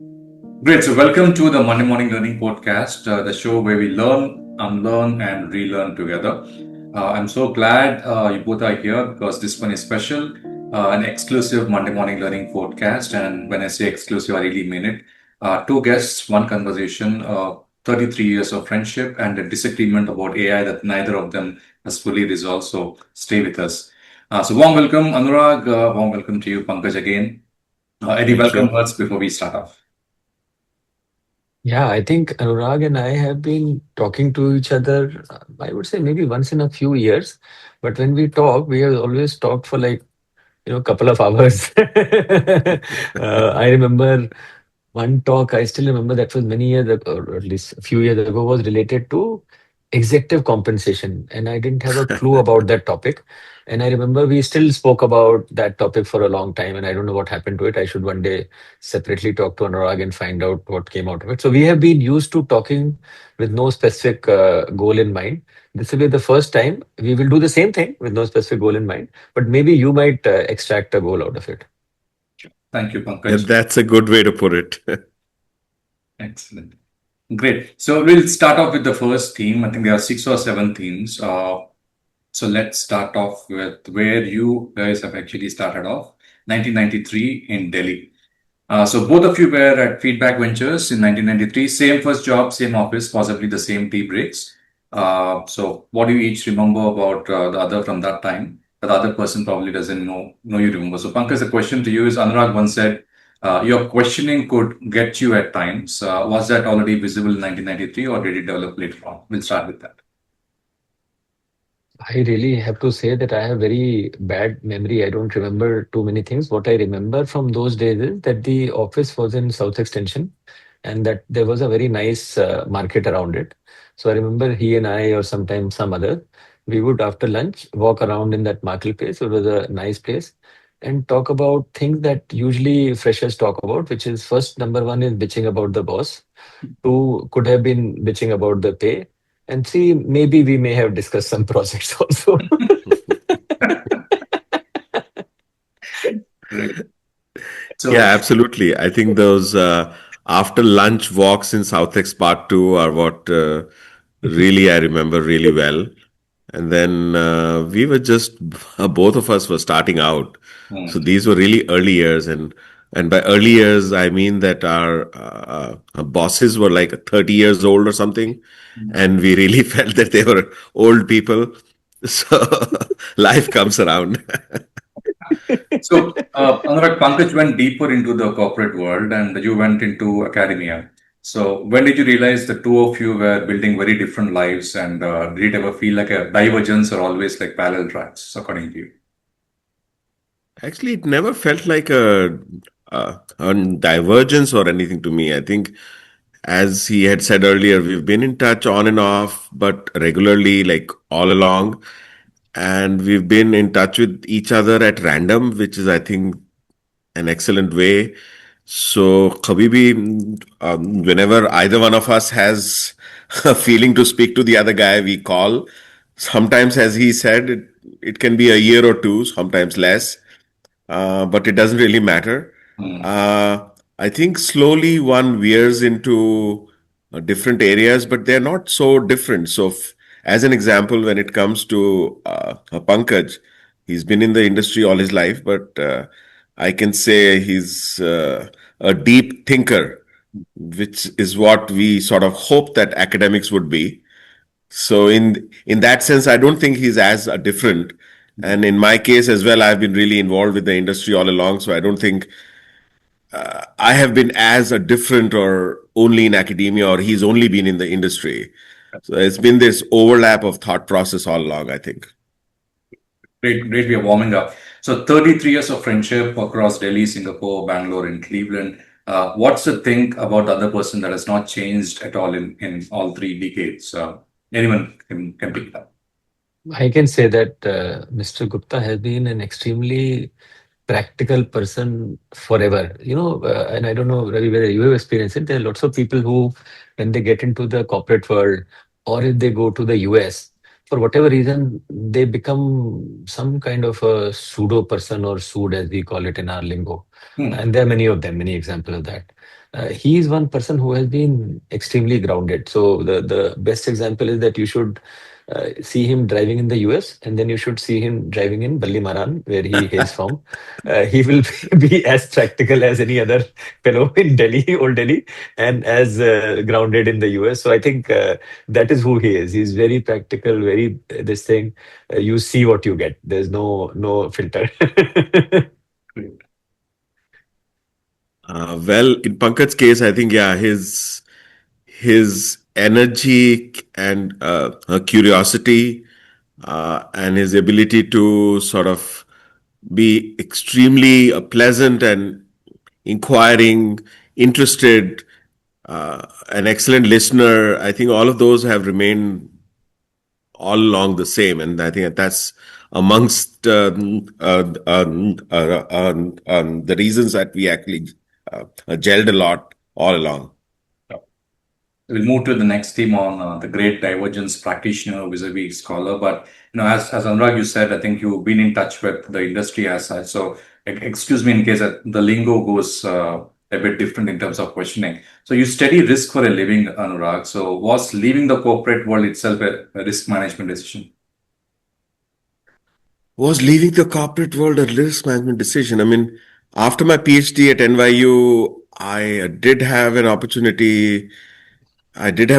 Great. So, welcome to the Monday Morning Learning Podcast, the show where we learn, unlearn, and relearn together. I'm so glad you both are here because this one is special, an exclusive Monday Morning Learning Podcast. And when I say exclusive, I really mean it. Two guests, one conversation, 33 years of friendship, and a disagreement about AI that neither of them has fully resolved. So, stay with us. So, warm welcome, Anurag. Warm welcome to you, Pankaj, again. Any Thank welcome you. words before we start off? Yeah, I think Anurag and I have been talking to each other, I would say maybe once in a few years. But when we talk, we have always talked for like, a couple of hours. I remember one talk, I still remember that was many years ago, or at least a few years ago, was related to executive compensation. And I didn't have a clue about that topic. And I remember we still spoke about that topic for a long time. And I don't know what happened to it. I should one day separately talk to Anurag and find out what came out of it. So we have been used to talking with no specific goal in mind. This will be the first time we will do the same thing with no specific goal in mind, but maybe you might extract a goal out of it. Thank you, Yeah, Pankaj. that's a good way to put it. Excellent. Great. So we'll start off with the first theme. I think there are six or seven themes. So let's start off with where you guys have actually started off, 1993 in Delhi. So both of you were at Feedback Ventures in 1993. Same first job, same office, possibly the same tea breaks. So what do you each remember about the other from that time? The other person probably doesn't know you remember. So Pankaj, the question to you is Anurag once said, your questioning could get you at times. Was that already visible in 1993 or did it develop later on? We'll start with that. I really have to say that I have very bad memory. I don't remember too many things. What I remember from those days is that the office was in South Extension and that there was a very nice market around it. So I remember he and I, or sometimes some other, we would after lunch walk around in that marketplace. It was a nice place and talk about things that usually freshers talk about, which is first, number one is bitching about the boss. Two could have been bitching about the pay. And three, maybe we may have discussed some projects also. Great. Yeah, So, absolutely. I think those after lunch walks in Southex Part 2 are what really I remember really well. And then we were just, both of us were starting out. So hmm, these were really early years. And by early years, I mean that our bosses were like 30 years old or something. And we really felt that they were old people. So life comes around. So, Anurag, Pankaj went deeper into the corporate world and you went into academia. So, when did you realize the two of you were building very different lives and did it ever feel like a divergence or always like parallel tracks, according to you? Actually, it never felt like a divergence or anything to me. I think, as he had said earlier, we've been in touch on and off, but regularly, like all along. And we've been in touch with each other at random, which is, I think, an excellent way. So, Khabibi, whenever either one of us has a feeling to speak to the other guy, we call. Sometimes, as he said, it can be a year or two, sometimes less, but it doesn't really matter. Hmm. Uh, I think slowly one veers into different areas, but they're not so different. So, as an example, when it comes to Pankaj, he's been in the industry all his life, but I can say he's a deep thinker, which is what we sort of hope that academics would be. So in that sense, I don't think he's as different. And in my case as well, I've been really involved with the industry all along. So I don't think I have been as a different or only in academia or he's only been in the industry. So it's been this overlap of thought process all along, I think. Great, great. We are warming up. So, 33 years of friendship across Delhi, Singapore, Bangalore, and Cleveland. What's the thing about the other person that has not changed at all in all 3 decades? Anyone can pick it up. I can say that Mr. Gupta has been an extremely practical person forever. And I don't know, Ravi, whether you have experienced it. There are lots of people who, when they get into the corporate world or if they go to the US, for whatever reason, they become some kind of a pseudo person or pseudo, as we call it in our lingo. Hmm. And there are many of them, many examples of that. He is one person who has been extremely grounded. So the best example is that you should see him driving in the US, and then you should see him driving in Ballimaran, where he hails from. He will be as practical as any other fellow in Delhi, old Delhi, and as grounded in the US. So I think that is who he is. He's very practical, very this thing. You see what you get. There's no filter. Great. Well, in Pankaj's case, I think yeah, his energy and her curiosity and his ability to sort of be extremely pleasant and inquiring, interested, an excellent listener. I think all of those have remained all along the same, and I think that's amongst the reasons that we actually gelled a lot all along. We'll move to the next theme on the great divergence practitioner vis-a-vis scholar. But as Anurag you said, I think you've been in touch with the industry as such. So excuse me in case the lingo goes a bit different in terms of questioning. So you study risk for a living, Anurag. So was leaving the corporate world itself a risk management decision? Was leaving the corporate world a risk management decision? I mean, after my PhD at NYU, I did have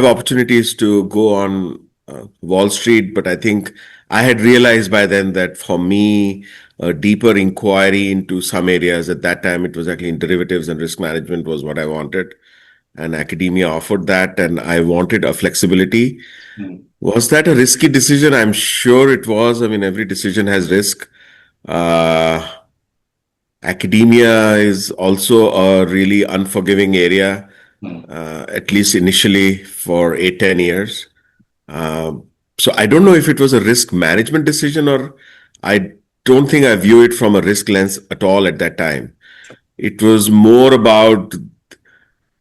opportunities to go on Wall Street, but I think I had realized by then that for me, a deeper inquiry into some areas at that time, it was actually in derivatives and risk management was what I wanted. And academia offered that, and I wanted a flexibility. Hmm. Was that a risky decision? I'm sure it was. I mean, every decision has risk. Uh, Academia is also a really unforgiving area, Hmm. at least initially for 8, 10 years. Um, so I don't know if it was a risk management decision or I don't think I view it from a risk lens at all at that time. It was more about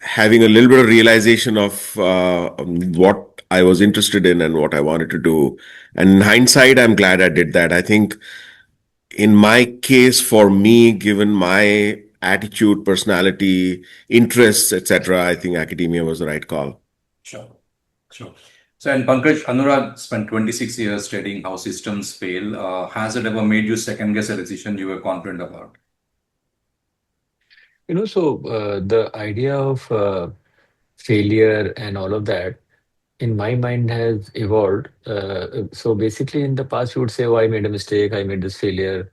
having a little bit of realization of what I was interested in and what I wanted to do. And in hindsight, I'm glad I did that. I think in my case, for me, given my attitude, personality, interests, etc., I think academia was the right call. Sure. Sure. So, and Pankaj, Anurag spent 26 years studying how systems fail. Has it ever made you second guess a decision you were confident about? The idea of failure and all of that in my mind has evolved. So basically, in the past, you would say, "Oh, I made a mistake. I made this failure."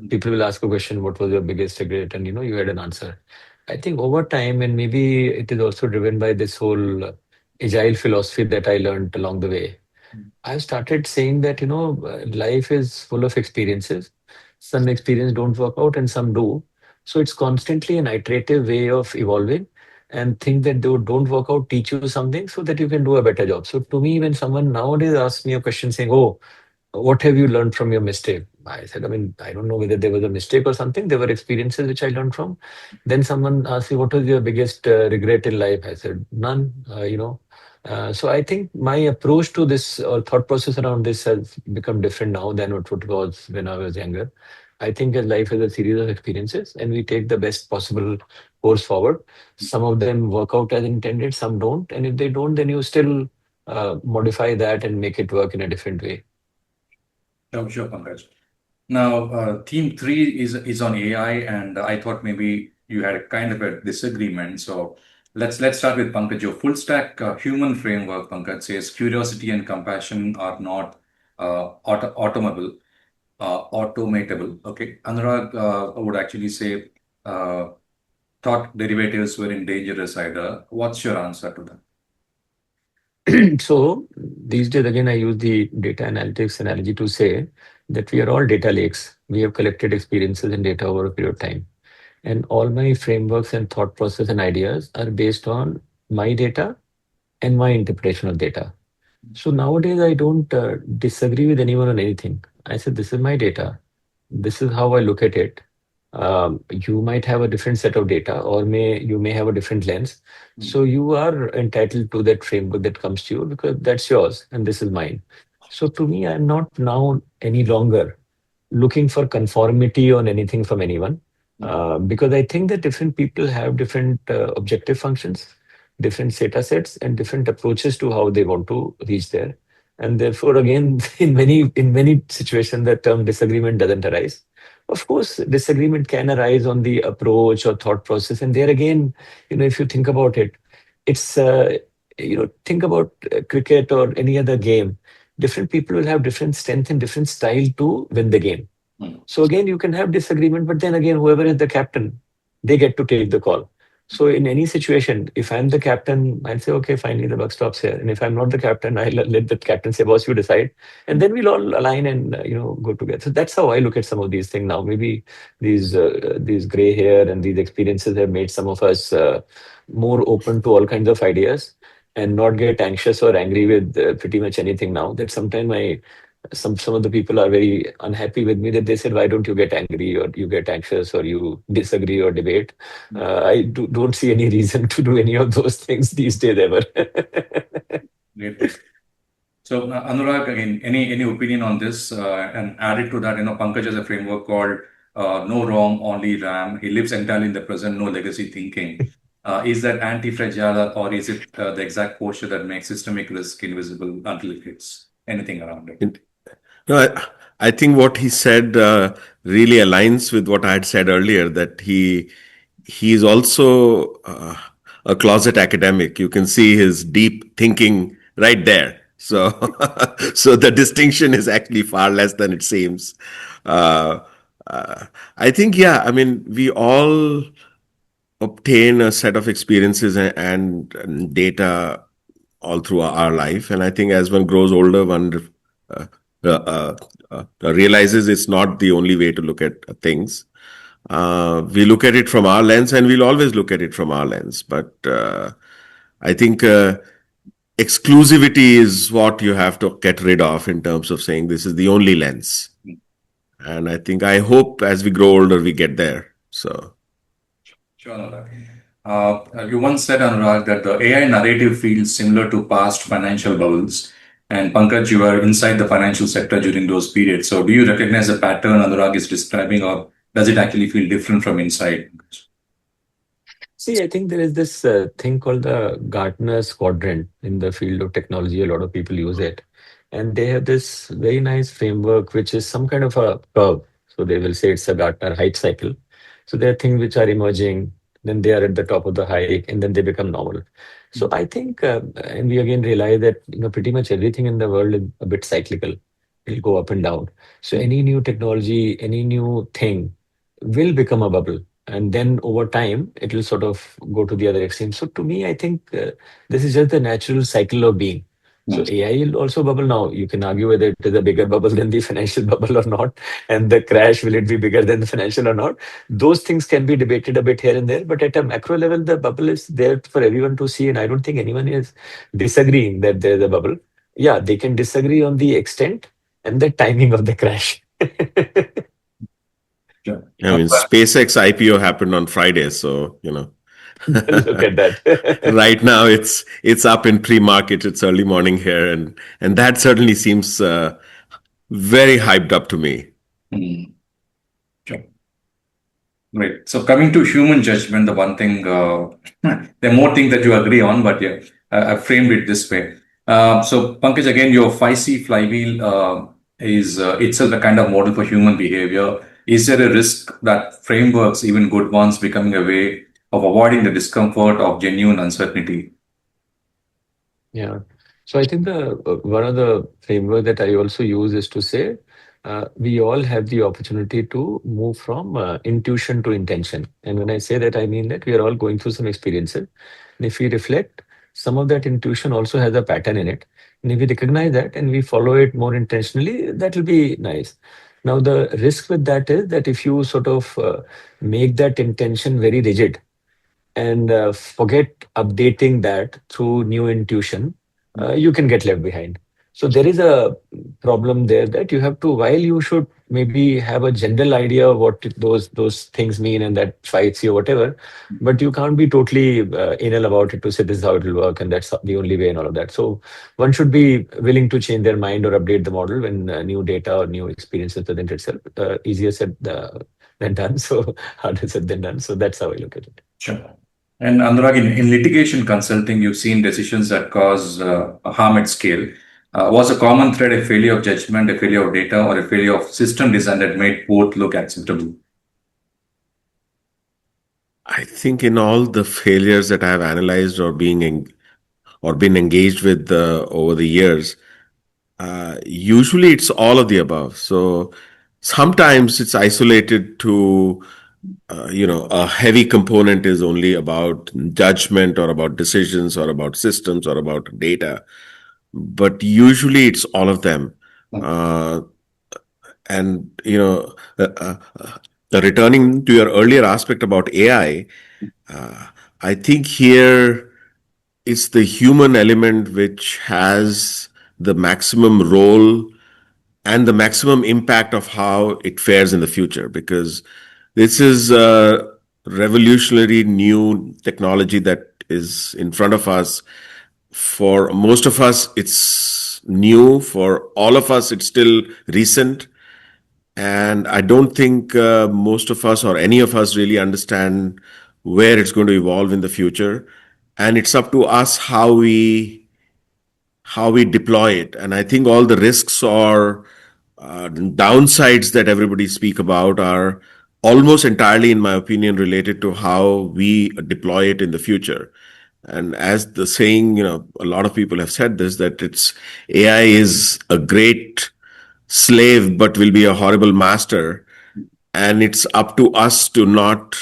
People will ask a question, "What was your biggest regret?" And you had an answer. I think over time, and maybe it is also driven by this whole agile philosophy that I learned along the way. I started saying that, life is full of experiences. Some experience don't work out and some do. So it's constantly an iterative way of evolving and think that they don't work out, teach you something so that you can do a better job. So to me, when someone nowadays asks me a question saying, "Oh, what have you learned from your mistake?" I said, I mean, I don't know whether there was a mistake or something. There were experiences which I learned from. Then someone asked me, "What was your biggest regret in life?" I said, "None, So I think my approach to this or thought process around this has become different now than what it was when I was younger. I think that life is a series of experiences and we take the best possible course forward. Some of them work out as intended, some don't. And if they don't, then you still modify that and make it work in a different way. Sure, sure, Pankaj. Now, theme three is on AI, and I thought maybe you had a kind of a disagreement. So let's start with Pankaj. Your full stack human framework, Pankaj, says curiosity and compassion are not automatable. Okay, Anurag would actually say thought derivatives were in dangerous either. What's your answer to that? So these days, again, I use the data analytics analogy to say that we are all data lakes. We have collected experiences and data over a period of time. And all my frameworks and thought process and ideas are based on my data and my interpretation of data. So nowadays, I don't disagree with anyone on anything. I said, this is my data. This is how I look at it. You might have a different set of data, or you may have a different lens. So you are entitled to that framework that comes to you because that's yours and this is mine. So to me, I'm not now any longer looking for conformity on anything from anyone. Because I think that different people have different objective functions, different data sets, and different approaches to how they want to reach there. And therefore, again, in many situations, the term disagreement doesn't arise. Of course, disagreement can arise on the approach or thought process. And there again, if you think about it, it's think about cricket or any other game. Different people will have different strength and different style to win the game. Mm. So again, you can have disagreement, but then again, whoever is the captain, they get to take the call. So in any situation, if I'm the captain, I'll say, okay, finally the buck stops here. And if I'm not the captain, I'll let the captain say, boss, you decide. And then we'll all align and go together. So that's how I look at some of these things now. Maybe these gray hair and these experiences have made some of us more open to all kinds of ideas and not get anxious or angry with pretty much anything now. That sometimes some of the people are very unhappy with me that they said, why don't you get angry or you get anxious or you disagree or debate? Don't see any reason to do any of those things these days ever. Great. So, Anurag, again, any opinion on this? And added to that, Pankaj has a framework called no ROM, only RAM. He lives entirely in the present, no legacy thinking. Is that anti-fragile, or is it the exact posture that makes systemic risk invisible until it hits? Anything around it? No, I think what he said really aligns with what I had said earlier, that he is also a closet academic. You can see his deep thinking right there. So so the distinction is actually far less than it seems. Uh, I think, yeah, I mean, we all obtain a set of experiences and data all through our life. And I think as one grows older, one uh, realizes it's not the only way to look at things. We look at it from our lens, and we'll always look at it from our lens. But I think exclusivity is what you have to get rid of in terms of saying this is the only lens. And I hope as we grow older, we get there. So. Sure, Anurag. You once said, Anurag, that the AI narrative feels similar to past financial bubbles. And Pankaj, you were inside the financial sector during those periods. So do you recognize the pattern Anurag is describing, or does it actually feel different from inside? See, I think there is this thing called the Gartner's quadrant in the field of technology. A lot of people use it. And they have this very nice framework, which is some kind of a curve. So they will say it's a Gartner height cycle. So there are things which are emerging, then they are at the top of the hike, and then they become normal. So I think, and we again realize that pretty much everything in the world is a bit cyclical. It'll go up and down. So any new technology, any new thing will become a bubble, and then over time it will sort of go to the other extreme. So to me, I think this is just the natural cycle of being. So Mm. AI will also bubble now. You can argue whether it is a bigger bubble than the financial bubble or not, and the crash, will it be bigger than the financial or not? Those things can be debated a bit here and there, but at a macro level, the bubble is there for everyone to see, and I don't think anyone is disagreeing that there is a bubble. Yeah, they can disagree on the extent and the timing of the crash. Sure. I mean, SpaceX IPO happened on Friday, so Look at that. right now it's up in pre-market. It's early morning here, and that certainly seems very hyped up to me. Mm. Sure. Great. So coming to human judgment, the one thing, there are more things that you agree on, but yeah, I framed it this way. So Pankaj, again, your 5C flywheel is itself a kind of model for human behavior. Is there a risk that frameworks, even good ones, becoming a way of avoiding the discomfort of genuine uncertainty? Yeah. So I think the one of the framework that I also use is to say we all have the opportunity to move from intuition to intention. And when I say that, I mean that we are all going through some experiences. And if we reflect, some of that intuition also has a pattern in it. And if we recognize that and we follow it more intentionally, that will be nice. Now, the risk with that is that if you sort of make that intention very rigid, and forget updating that through new intuition, you can get left behind. So there is a problem there that you have to, while you should maybe have a general idea of what those things mean and that fights you or whatever, but you can't be totally anal about it to say this is how it will work and that's the only way and all of that. So one should be willing to change their mind or update the model when new data or new experiences present itself. Easier said than done. So harder said than done. So that's how I look at it. Sure. And Anurag, in litigation consulting, you've seen decisions that cause harm at scale. Was a common thread a failure of judgment, a failure of data, or a failure of system design that made both look acceptable? I think in all the failures that I have analyzed or been engaged with over the years, usually it's all of the above. So sometimes it's isolated to, a heavy component is only about judgment or about decisions or about systems or about data. But usually it's all of them. Uh, and, returning to your earlier aspect about AI, I think here it's the human element which has the maximum role and the maximum impact of how it fares in the future, because this is a revolutionary new technology that is in front of us. For most of us, it's new. For all of us, it's still recent. And I don't think most of us or any of us really understand where it's going to evolve in the future. And it's up to us how we deploy it. And I think all the risks or downsides that everybody speak about are almost entirely, in my opinion, related to how we deploy it in the future. And as the saying, a lot of people have said this, that it's AI is a great slave, but will be a horrible master. And it's up to us to not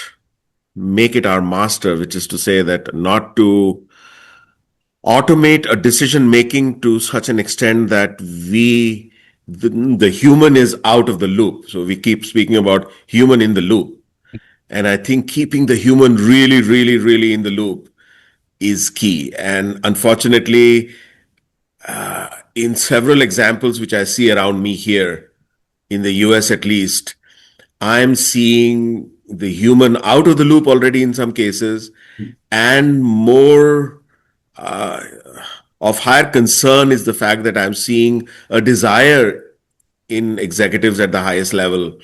make it our master, which is to say that not to automate a decision making to such an extent that the human is out of the loop. So we keep speaking about human in the loop. And I think keeping the human really, really, really in the loop is key. And unfortunately, in several examples which I see around me here, in the US at least, I'm seeing the human out of the loop already in some cases, and more of higher concern is the fact that I'm seeing a desire in executives at the highest level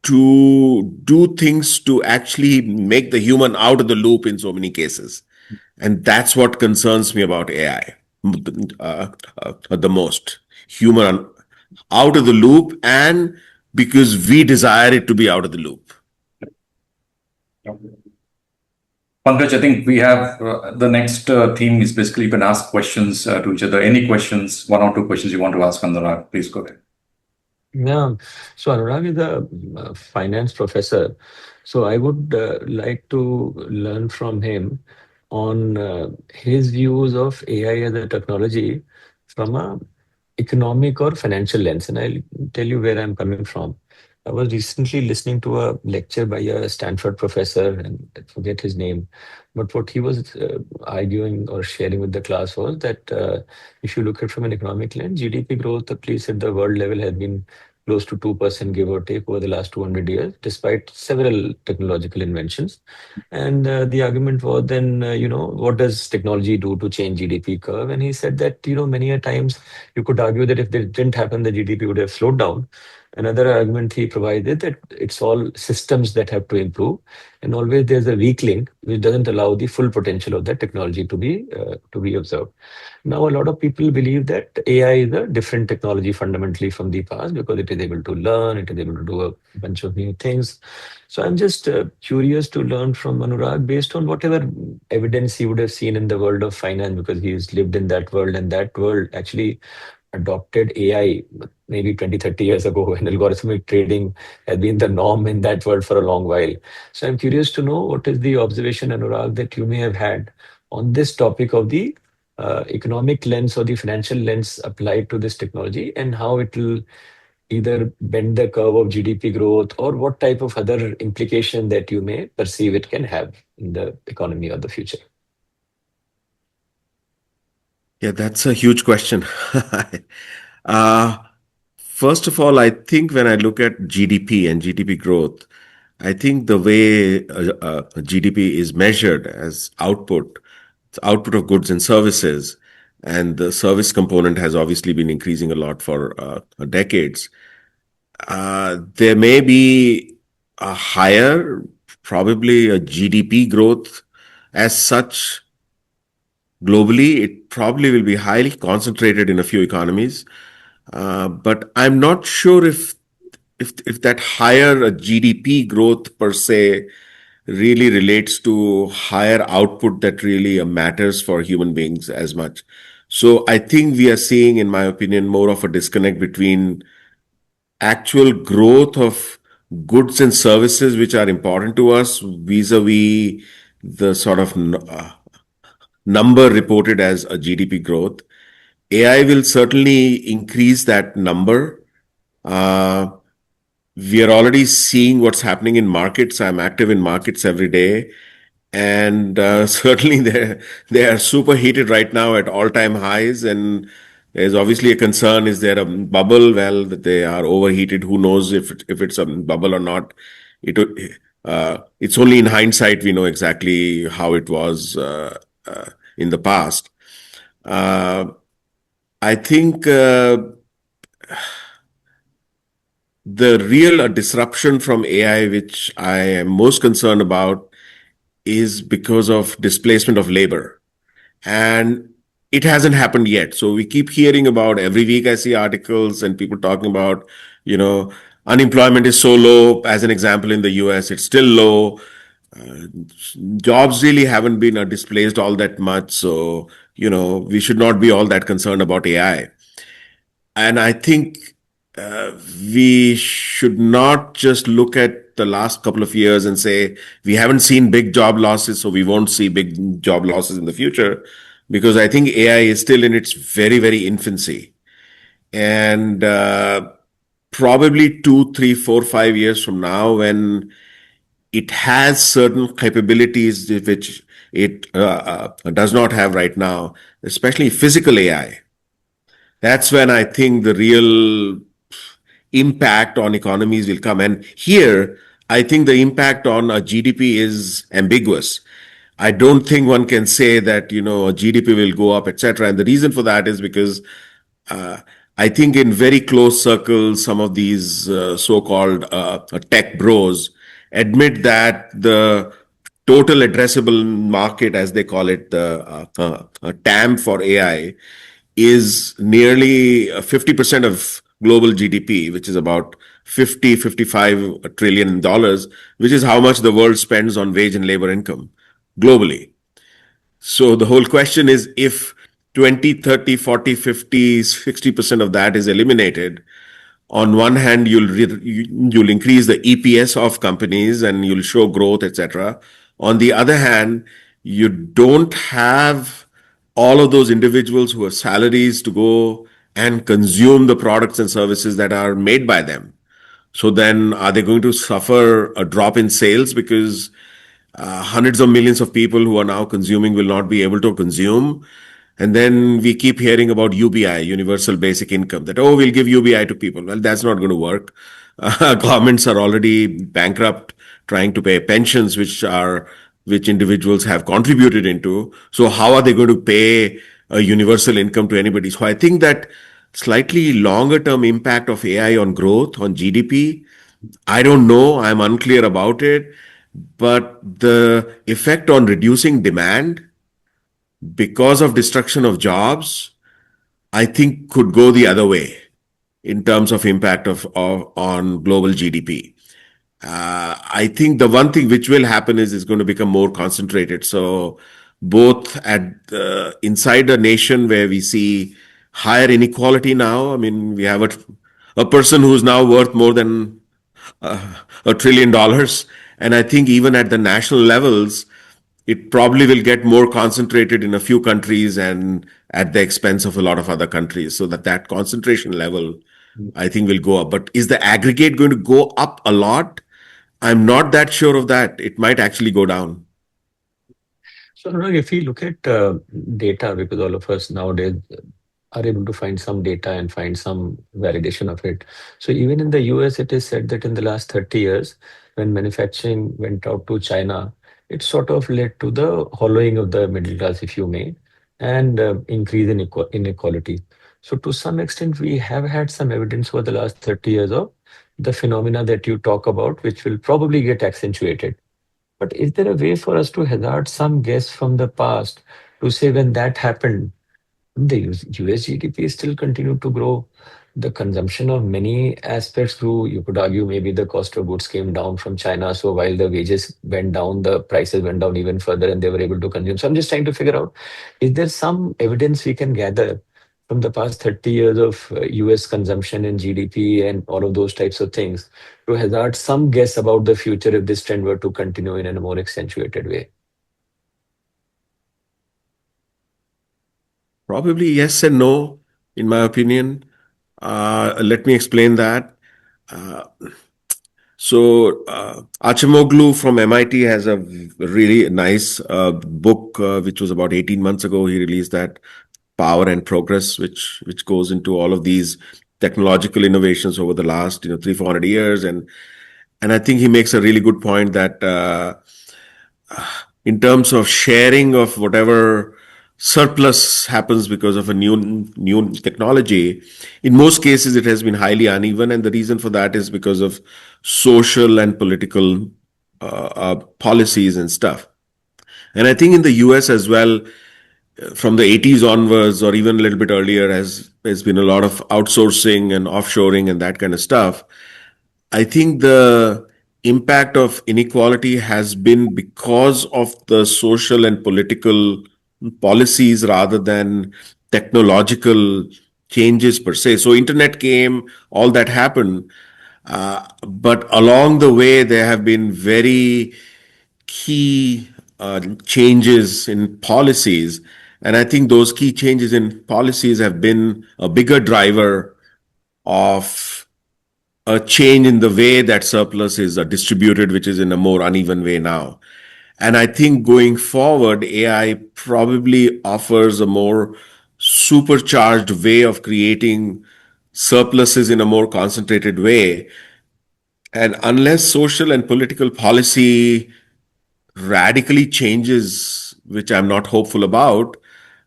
to do things to actually make the human out of the loop in so many cases. And that's what concerns me about AI the most. Human out of the loop, and because we desire it to be out of the loop. Pankaj, I think we have the next theme is basically you can ask questions to each other. Any questions, one or two questions you want to ask Anurag, please go ahead. Yeah. So Anurag is a finance professor. So I would like to learn from him on his views of AI as a technology from a economic or financial lens. And I'll tell you where I'm coming from. I was recently listening to a lecture by a Stanford professor, and I forget his name, but what he was arguing or sharing with the class was that if you look at it from an economic lens, GDP growth, at least at the world level, has been close to 2% give or take over the last 200 years, despite several technological inventions. And the argument was then, what does technology do to change GDP curve? And he said that, many a times you could argue that if this didn't happen, the GDP would have slowed down. Another argument he provided that it's all systems that have to improve, and always there's a weak link which doesn't allow the full potential of that technology to be observed. Now, a lot of people believe that AI is a different technology fundamentally from the past because it is able to learn, it is able to do a bunch of new things. So I'm just curious to learn from Anurag based on whatever evidence he would have seen in the world of finance, because he's lived in that world, and that world actually adopted AI maybe 20, 30 years ago, and algorithmic trading has been the norm in that world for a long while. So I'm curious to know what is the observation, Anurag, that you may have had on this topic of the economic lens or the financial lens applied to this technology, and how it will either bend the curve of GDP growth, or what type of other implication that you may perceive it can have in the economy of the future. Yeah, that's a huge question. uh, First of all, I think when I look at GDP and GDP growth, I think the way GDP is measured as output, it's output of goods and services, and the service component has obviously been increasing a lot for decades. There may be a higher, probably a GDP growth as such globally. It probably will be highly concentrated in a few economies. But I'm not sure if that higher GDP growth per se really relates to higher output that really matters for human beings as much. So I think we are seeing, in my opinion, more of a disconnect between actual growth of goods and services which are important to us vis-a-vis the sort of number reported as a GDP growth. AI will certainly increase that number. Uh, we are already seeing what's happening in markets. I'm active in markets every day, and certainly they are superheated right now at all-time highs. And there's obviously a concern: is there a bubble? Well, that they are overheated. Who knows if it's a bubble or not? It it's only in hindsight we know exactly how it was in the past. Uh, I think the real disruption from AI, which I am most concerned about, is because of displacement of labor. And it hasn't happened yet. So we keep hearing about, every week I see articles and people talking about, you know, unemployment is so low. As an example, in the US, it's still low. Uh, Jobs really haven't been displaced all that much. So, we should not be all that concerned about AI. And I think uh, we should not just look at the last couple of years and say we haven't seen big job losses, so we won't see big job losses in the future, because I think AI is still in its very, very infancy. And probably 2, 3, 4, 5 years from now, when it has certain capabilities which it does not have right now, especially physical AI, that's when I think the real impact on economies will come. And here, I think the impact on a GDP is ambiguous. I don't think one can say that, a GDP will go up, etc. And the reason for that is because uh, I think in very close circles, some of these so-called tech bros admit that the total addressable market, as they call it, the TAM for AI, is nearly 50% of global GDP, which is about 50, 55 trillion dollars, which is how much the world spends on wage and labor income globally. So the whole question is, if 20, 30, 40, 50, 60% of that is eliminated, on one hand, you'll increase the EPS of companies and you'll show growth, etc. On the other hand, you don't have all of those individuals who have salaries to go and consume the products and services that are made by them. So then, are they going to suffer a drop in sales because hundreds of millions of people who are now consuming will not be able to consume? And then we keep hearing about UBI, Universal Basic Income, that, oh, we'll give UBI to people. Well, that's not going to work. Governments are already bankrupt trying to pay pensions, which individuals have contributed into. So how are they going to pay a universal income to anybody? So I think that slightly longer term impact of AI on growth, on GDP, I don't know. I'm unclear about it. But the effect on reducing demand because of destruction of jobs, I think could go the other way in terms of impact of on global GDP. I think the one thing which will happen is it's going to become more concentrated. So both at inside a nation where we see higher inequality now. I mean, we have a person who's now worth more than $1 trillion. And I think even at the national levels, it probably will get more concentrated in a few countries and at the expense of a lot of other countries. So that concentration level, I think, will go up. But is the aggregate going to go up a lot? I'm not that sure of that. It might actually go down. So, Anurag, if we look at data, because all of us nowadays are able to find some data and find some validation of it. So, even in the US, it is said that in the last 30 years, when manufacturing went out to China, it sort of led to the hollowing of the middle class, if you may, and increase in inequality. So, to some extent, we have had some evidence over the last 30 years of the phenomena that you talk about, which will probably get accentuated. But is there a way for us to hazard some guess from the past to say when that happened, the US GDP still continued to grow. The consumption of many aspects grew. You could argue maybe the cost of goods came down from China. So while the wages went down, the prices went down even further and they were able to consume. So I'm just trying to figure out, is there some evidence we can gather from the past 30 years of US consumption and GDP and all of those types of things to hazard some guess about the future if this trend were to continue in a more accentuated way? Probably yes and no, in my opinion. Let me explain that. Uh, Acemoglu from MIT has a really nice book, which was about 18 months ago. He released that, Power and Progress, which goes into all of these technological innovations over the last 300-400 years, and I think he makes a really good point that in terms of sharing of whatever surplus happens because of a new technology, in most cases it has been highly uneven, and the reason for that is because of social and political policies and stuff. And I think in the US as well, from the 80s onwards, or even a little bit earlier, has been a lot of outsourcing and offshoring and that kind of stuff. I think the impact of inequality has been because of the social and political policies rather than technological changes per se. So internet came, all that happened, but along the way there have been very key changes in policies, and I think those key changes in policies have been a bigger driver of a change in the way that surplus is distributed, which is in a more uneven way now. And I think going forward, AI probably offers a more supercharged way of creating surpluses in a more concentrated way. And unless social and political policy radically changes, which I'm not hopeful about,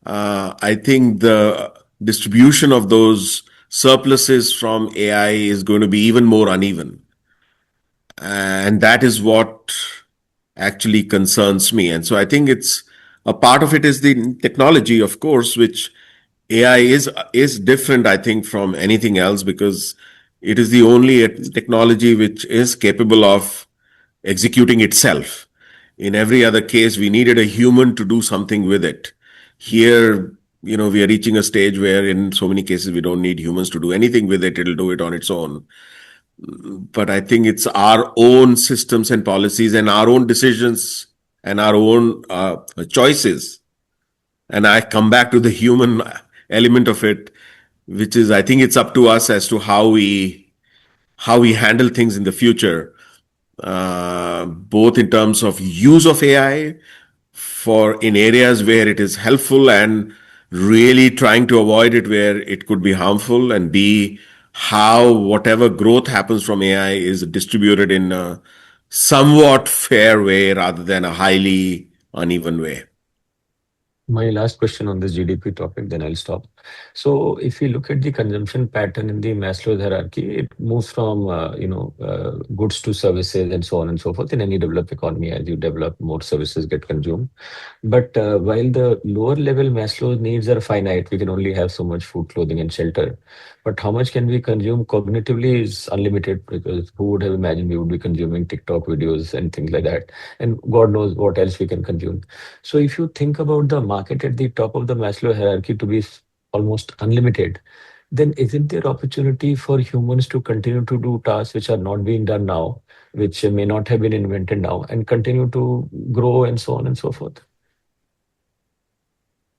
I think the distribution of those surpluses from AI is going to be even more uneven. And that is what actually concerns me. And so I think it's a part of it is the technology, of course, which AI is different, I think, from anything else because it is the only technology which is capable of executing itself. In every other case, we needed a human to do something with it. Here, we are reaching a stage where in so many cases we don't need humans to do anything with it. It'll do it on its own. But I think it's our own systems and policies and our own decisions and our own choices. And I come back to the human element of it, which is I think it's up to us as to how we handle things in the future, both in terms of use of AI for in areas where it is helpful and really trying to avoid it where it could be harmful, and B, how whatever growth happens from AI is distributed in a somewhat fair way rather than a highly uneven way. My last question on this GDP topic, then I'll stop. So, if we look at the consumption pattern in the Maslow's hierarchy, it moves from goods to services and so on and so forth. In any developed economy, as you develop, more services get consumed. But while the lower level Maslow's needs are finite, we can only have so much food, clothing, and shelter. But how much can we consume cognitively is unlimited because who would have imagined we would be consuming TikTok videos and things like that? And God knows what else we can consume. So if you think about the market at the top of the Maslow hierarchy to be almost unlimited, then isn't there opportunity for humans to continue to do tasks which are not being done now, which may not have been invented now, and continue to grow and so on and so forth?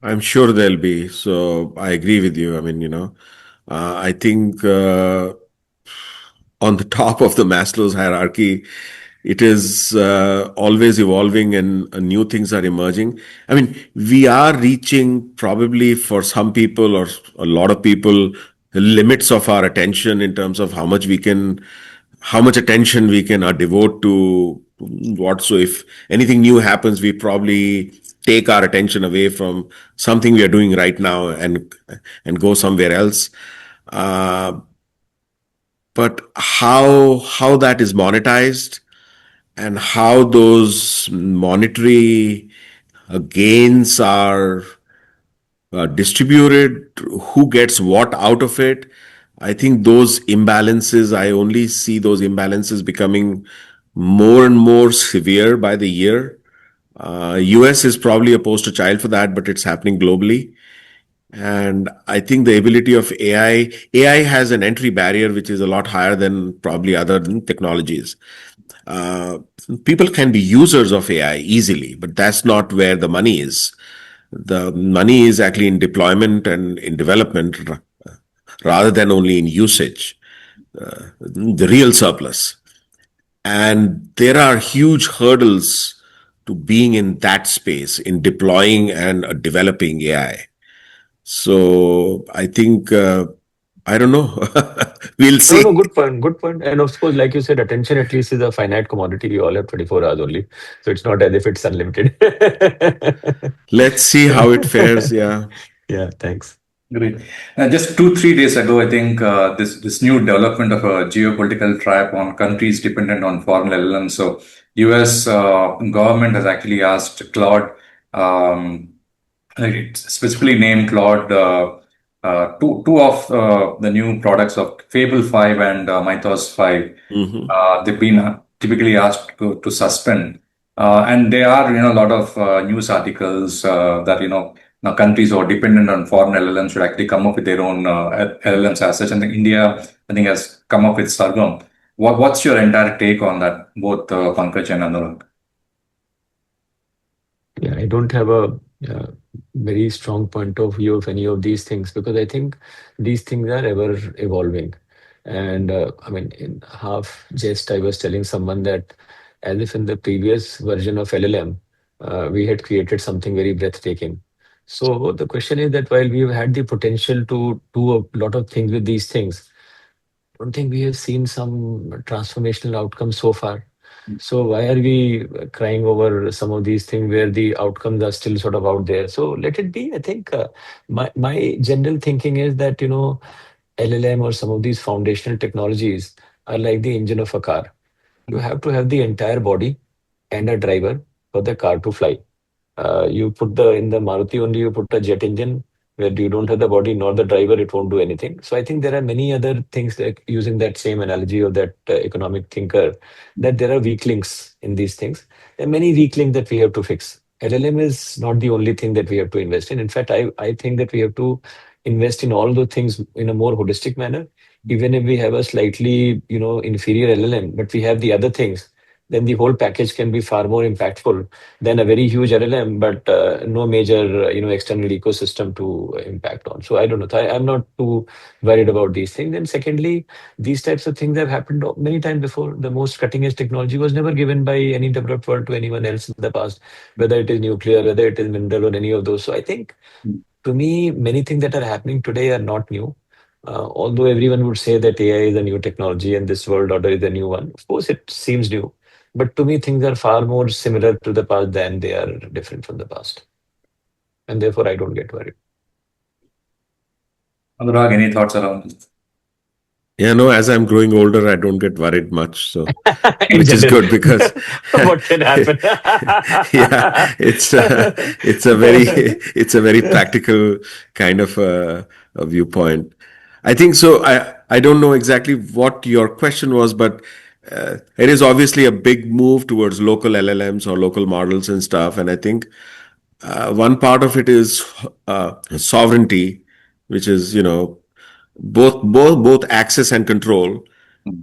I'm sure there'll be. So I agree with you. I mean, I think on the top of the Maslow's hierarchy, it is always evolving and new things are emerging. I mean, we are reaching probably for some people or a lot of people the limits of our attention in terms of how much attention we can devote to what. So if anything new happens, we probably take our attention away from something we are doing right now and go somewhere else. but how that is monetized and how those monetary gains are distributed, who gets what out of it. I think those imbalances, I only see those imbalances becoming more and more severe by the year. US is probably a poster child for that, but it's happening globally. And I think the ability of AI has an entry barrier which is a lot higher than probably other technologies. Uh, People can be users of AI easily, but that's not where the money is. The money is actually in deployment and in development rather than only in usage, the real surplus. And there are huge hurdles to being in that space, in deploying and developing AI. So I think, I don't know, we'll No, see. no, good point, good point. And of course, like you said, attention at least is a finite commodity. We all have 24 hours only. So it's not as if it's unlimited. Let's see how it fares. Yeah. Yeah, thanks. Great. Just 2, 3 days ago, I think this new development of a geopolitical trap on countries dependent on foreign LLMs. So, U.S. Government has actually asked Claude, um, it specifically named Claude, two of the new products of Fable 5 and Mythos 5. Hmm. They've been typically asked to suspend. And there are, a lot of news articles that, now countries who are dependent on foreign LLMs should actually come up with their own LLMs as such. And India, I think, has come up with Sargam. What's your entire take on that, both Pankaj and Anurag? Yeah, I don't have a very strong point of view of any of these things because I think these things are ever evolving. And I mean, in half jest, I was telling someone that as if in the previous version of LLM, we had created something very breathtaking. So the question is that while we've had the potential to do a lot of things with these things, I don't think we have seen some transformational outcomes so far. So why are we crying over some of these things where the outcomes are still sort of out there? So let it be. I think my general thinking is that LLM or some of these foundational technologies are like the engine of a car. You have to have the entire body and a driver for the car to fly. You put the in the Maruti only you put a jet engine where you don't have the body nor the driver, it won't do anything. So I think there are many other things like using that same analogy of that economic thinker, that there are weak links in these things. There are many weak links that we have to fix. LLM is not the only thing that we have to invest in. In fact, I think that we have to invest in all those things in a more holistic manner. Even if we have a slightly, inferior LLM, but we have the other things, then the whole package can be far more impactful than a very huge LLM, but no major, external ecosystem to impact on. So I don't know. I'm not too worried about these things. And secondly, these types of things have happened many times before. The most cutting edge technology was never given by any developed world to anyone else in the past, whether it is nuclear, whether it is mineral or any of those. So I think to me, many things that are happening today are not new. Although everyone would say that AI is a new technology and this world order is a new one, of course it seems new. But to me, things are far more similar to the past than they are different from the past. And therefore, I don't get worried. Anurag, any thoughts around this? Yeah, no, as I'm growing older, I don't get worried much. So, In which is general, good because, what can happen? yeah, it's a very it's a very practical kind of a viewpoint. I think so. I don't know exactly what your question was, but it is obviously a big move towards local LLMs or local models and stuff. And I think one part of it is sovereignty, which is both access and control,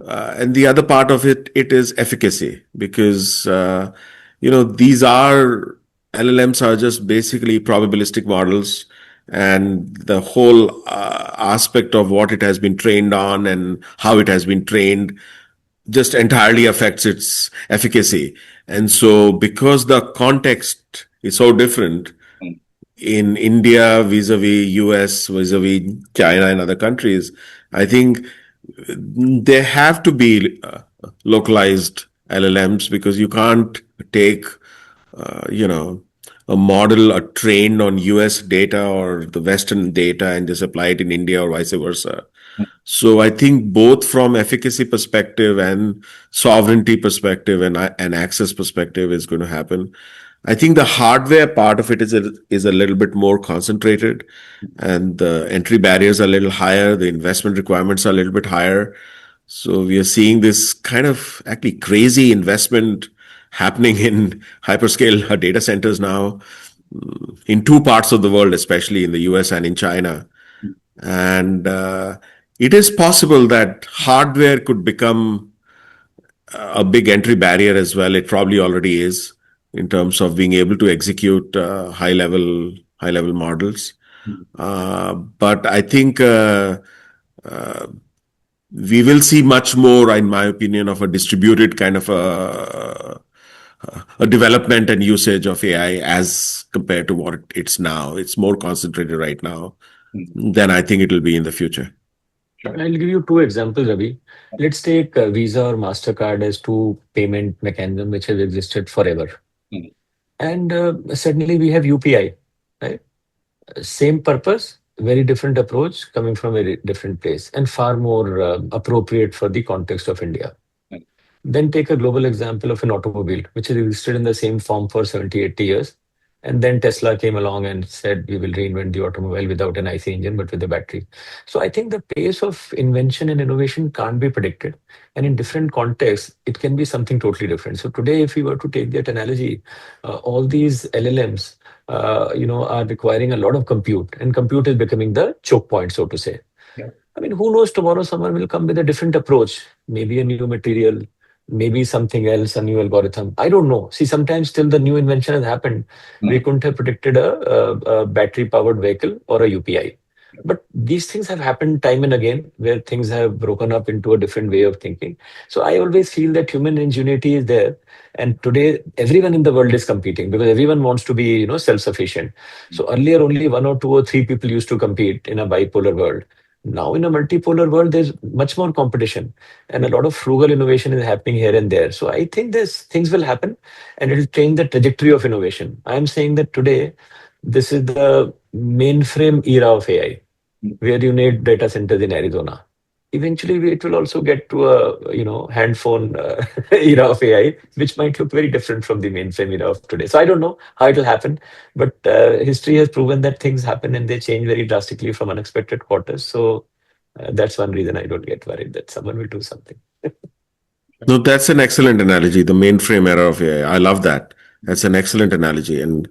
and the other part of it is efficacy because these are LLMs are just basically probabilistic models, and the whole aspect of what it has been trained on and how it has been trained just entirely affects its efficacy. And so because the context is so different in India vis-a-vis US, vis-a-vis China and other countries, I think there have to be localized LLMs because you can't take, uh, you know, a model trained on US data or the Western data and just apply it in India or vice versa. So I think both from efficacy perspective and sovereignty perspective and access perspective is going to happen. I think the hardware part of it is a little bit more concentrated, and the entry barriers are a little higher. The investment requirements are a little bit higher. So we are seeing this kind of actually crazy investment happening in hyperscale data centers now in two parts of the world, especially in the US and in China. And it is possible that hardware could become a big entry barrier as well. It probably already is in terms of being able to execute high level models. But I think we will see much more, in my opinion, of a distributed kind of a development and usage of AI as compared to what it's now. It's more concentrated right now than I think it will be in the future. I'll give you two examples, Ravi. Let's take Visa or MasterCard as two payment mechanism which have existed forever. And suddenly we have UPI, right? Same purpose, very different approach coming from a different place and far more appropriate for the context of India. Then take a global example of an automobile, which has existed in the same form for 70, 80 years. And then Tesla came along and said, we will reinvent the automobile without an IC engine, but with a battery. So I think the pace of invention and innovation can't be predicted. And in different contexts, it can be something totally different. So today, if we were to take that analogy, all these LLMs, are requiring a lot of compute, and compute is becoming the choke point, so to say. I mean, who knows, tomorrow someone will come with a different approach, maybe a new material, maybe something else, a new algorithm. I don't know. See, sometimes till the new invention has happened, we couldn't have predicted a battery-powered vehicle or a UPI. But these things have happened time and again, where things have broken up into a different way of thinking. So I always feel that human ingenuity is there. And today, everyone in the world is competing because everyone wants to be, self-sufficient. So earlier, only one or two or three people used to compete in a bipolar world. Now, in a multipolar world, there's much more competition, and a lot of frugal innovation is happening here and there. So I think this things will happen, and it'll change the trajectory of innovation. I'm saying that today, this is the mainframe era of AI, where you need data centers in Arizona. Eventually, it will also get to a handphone era of AI, which might look very different from the mainframe era of today. So I don't know how it will happen, but history has proven that things happen and they change very drastically from unexpected quarters. So that's one reason I don't get worried that someone will do something. No, that's an excellent analogy, the mainframe era of AI. I love that. That's an excellent analogy. And